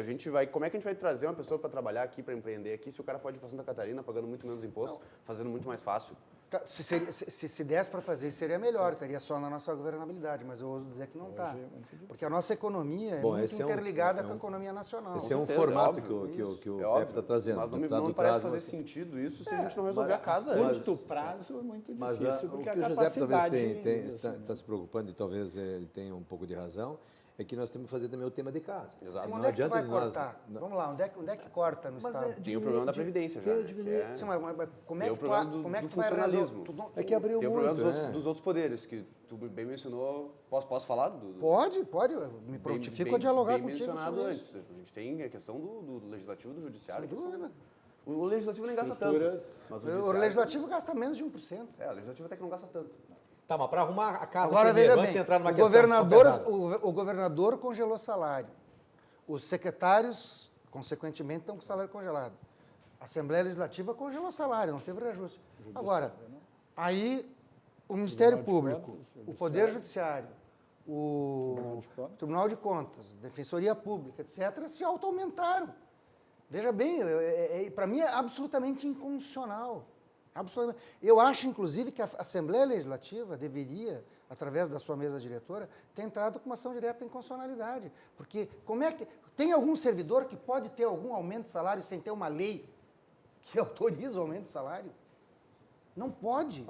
como é que a gente vai trazer uma pessoa para trabalhar aqui, para empreender aqui, se o cara pode ir para Santa Catarina pagando muito menos imposto, fazendo muito mais fácil? Tá, se desse para fazer, seria melhor, estaria só na nossa governabilidade, mas eu ouso dizer que não está. Porque a nossa economia é Bom, muito esse é um- interligada com a economia nacional. Esse é um certeza, formato óbvio, que o É óbvio, Pepe está trazendo. Mas O não me deputado parece traz fazer uma- sentido isso se a gente não resolver a casa A antes. curto prazo é muito Mas difícil, o porque que a o José talvez capacidade... está se preocupando, e talvez ele tenha um pouco de razão, é que nós temos que fazer também o tema de casa. Exato. Sim, Não onde é que tu adianta vai de nós... cortar? Vamos lá, onde é que corta no Estado? Tem o problema da Previdência já, né, que é- Sim, mas como é Tem que o problema como é que do tu vai resolver? funcionalismo. É que abriu Tem o muito, problema dos outros poderes, que tu bem mencionou. Posso falar? Pode, me prontifico a dialogar bem contigo mencionado sobre antes. isso. A gente tem a questão do legislativo e do judiciário. Sem que são- dúvida. O legislativo nem gasta tanto. Estruturas. Mas O judiciário- legislativo gasta menos de 1%. o legislativo até que não gasta tanto. Tá, mas para arrumar a casa Agora primeiro, veja antes de bem, entrar numa o questão governador, pesada. o governador congelou salário. Os secretários, consequentemente, estão com salário congelado. A Assembleia Legislativa congelou salário, não teve reajuste. Agora, aí o Ministério Público, o Poder Judiciário, o Tribunal de Contas, Defensoria Pública, etc., se auto-aumentaram. Veja bem, para mim é absolutamente inconstitucional. Absolutamente. Eu acho, inclusive, que a Assembleia Legislativa deveria, através da sua mesa diretora, ter entrado com uma ação direta de inconstitucionalidade. Porque como é que... Tem algum servidor que pode ter algum aumento de salário sem ter uma lei que autoriza o aumento de salário? Não pode.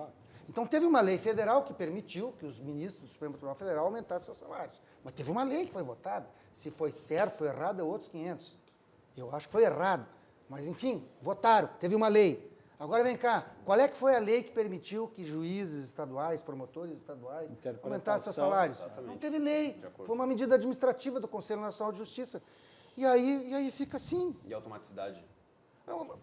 Então, teve uma lei federal que permitiu que os ministros do Supremo Tribunal Federal aumentassem seus salários. Mas teve uma lei que foi votada. Se foi certo, foi errado, é outros 500. Eu acho que foi errado. Mas, enfim, votaram. Teve uma lei. Agora, vem cá. Qual é que foi a lei que permitiu que juízes estaduais, promotores estaduais, aumentassem seus salários? Não teve lei. Foi uma medida administrativa do Conselho Nacional de Justiça. E aí fica assim. E a automaticidade?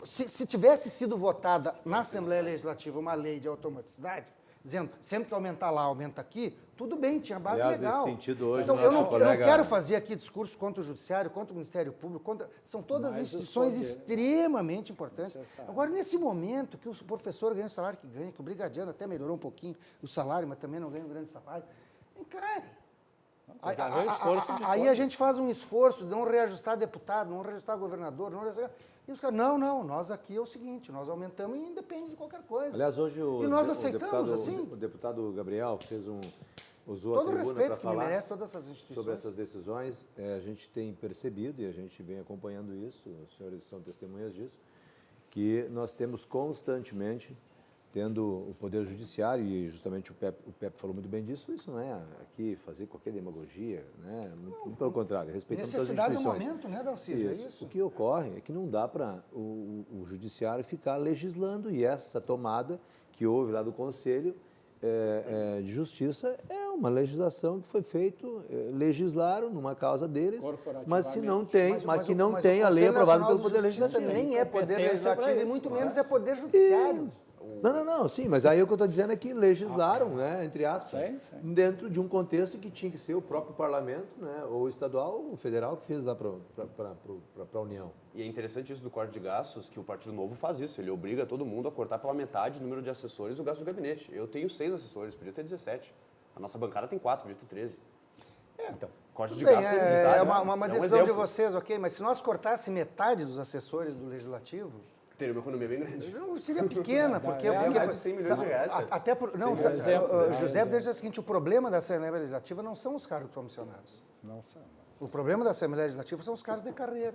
Se tivesse sido votada na Assembleia Legislativa uma lei de automaticidade, dizendo sempre que aumentar lá, aumenta aqui, tudo bem, tinha base Aliás, legal. nesse sentido, hoje, então, nosso eu não colega- quero fazer aqui discurso contra o Judiciário, contra o Ministério Público, são todas Mas os instituições poderes- extremamente importantes. Necessário. Agora, nesse momento que o professor ganha o salário que ganha, que o brigadiano até melhorou um pouquinho o salário, mas também não ganha um grande salário, vem cá. Aí a gente faz um esforço de não reajustar deputado, não reajustar governador, não reajustar... E os caras, não, nós aqui é o seguinte, nós aumentamos e independe de qualquer coisa. Aliás, hoje E nós aceitamos, deputado, assim? o deputado Gabriel usou Todo a o tribuna respeito para que me falar merece todas essas instituições. sobre essas decisões. A gente tem percebido, e a gente vem acompanhando isso, os senhores são testemunhas disso, que nós temos constantemente, tendo o Poder Judiciário, e justamente o Pepe falou muito bem disso, isso não é aqui fazer qualquer demagogia, né? Muito pelo contrário, respeitando todas as Necessidade do instituições. momento, né, Dalcísio? É isso. O que ocorre é que não dá para o Judiciário ficar legislando, e essa tomada que houve lá do Conselho de Justiça é uma legislação que foi feito, legislaram numa causa deles, mas se não tem, mas que não tem a lei aprovada pelo Poder Legislativo. Nem é Poder Competência Legislativo pra e isso, muito não é? menos é Poder Judiciário. Não, sim, mas aí o que eu estou dizendo é que legislaram, né, entre aspas, Sim. dentro de um contexto que tinha que ser o próprio parlamento, né, ou estadual ou federal, que fez lá para a União. E é interessante isso do corte de gastos, que o Partido Novo faz isso. Ele obriga todo mundo a cortar pela metade o número de assessores e o gasto do gabinete. Eu tenho 6 assessores, podia ter 17. A nossa bancada tem 4, podia ter 13. Então, corte de Bem, gastos é necessário. é uma um decisão de exemplo. vocês, ok? Mas se nós cortássemos metade dos assessores do Legislativo, Teria uma economia bem grande. não, seria pequena, porque... É mais de 100 milhões de reais, cara. Até por, não, Sim, José, deixa o seguinte, o problema da Assembleia Legislativa não são os cargos comissionados. Não sei. O problema da Assembleia Legislativa são os cargos de carreira.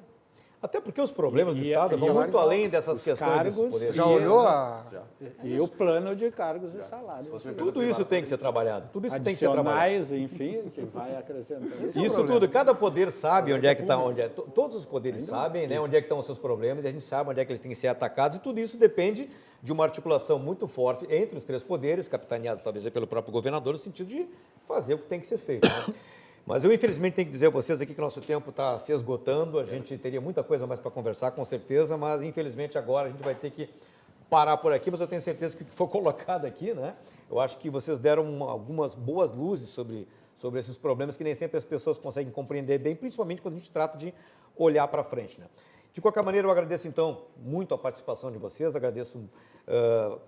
Até porque os problemas do E Estado vão salários muito além altos, dessas os questões dos cargos, poderes. Já E olhou a... E o plano de cargos e salários. Tudo isso tem que ser trabalhado, tudo isso tem que ser trabalhado. Adicionais, enfim, que vai acrescentando. Isso tudo, cada poder sabe onde é que está, todos os poderes sabem, né, onde é que estão os seus problemas, e a gente sabe onde é que eles têm que ser atacados, e tudo isso depende de uma articulação muito forte entre os três poderes, capitaneados talvez pelo próprio governador, no sentido de fazer o que tem que ser feito. Né? Mas eu, infelizmente, tenho que dizer a vocês aqui que o nosso tempo está se esgotando. A gente teria muita coisa mais para conversar, com certeza, mas, infelizmente, agora a gente vai ter que parar por aqui. Mas eu tenho certeza que o que foi colocado aqui, né? Eu acho que vocês deram algumas boas luzes sobre esses problemas que nem sempre as pessoas conseguem compreender bem, principalmente quando a gente trata de olhar para frente, né? De qualquer maneira, eu agradeço, então, muito a participação de vocês, agradeço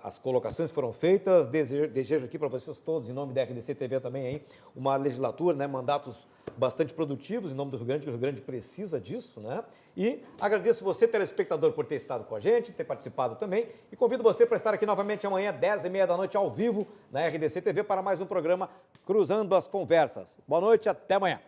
as colocações que foram feitas, desejo aqui para vocês todos, em nome da RDC TV também, hein, uma legislatura, né, mandatos bastante produtivos, em nome do Rio Grande, que o Rio Grande precisa disso, né? E agradeço você, telespectador, por ter estado com a gente, ter participado também, e convido você para estar aqui novamente amanhã, 10h30 da noite, ao vivo, na RDC TV, para mais um programa Cruzando as Conversas. Boa noite, até amanhã.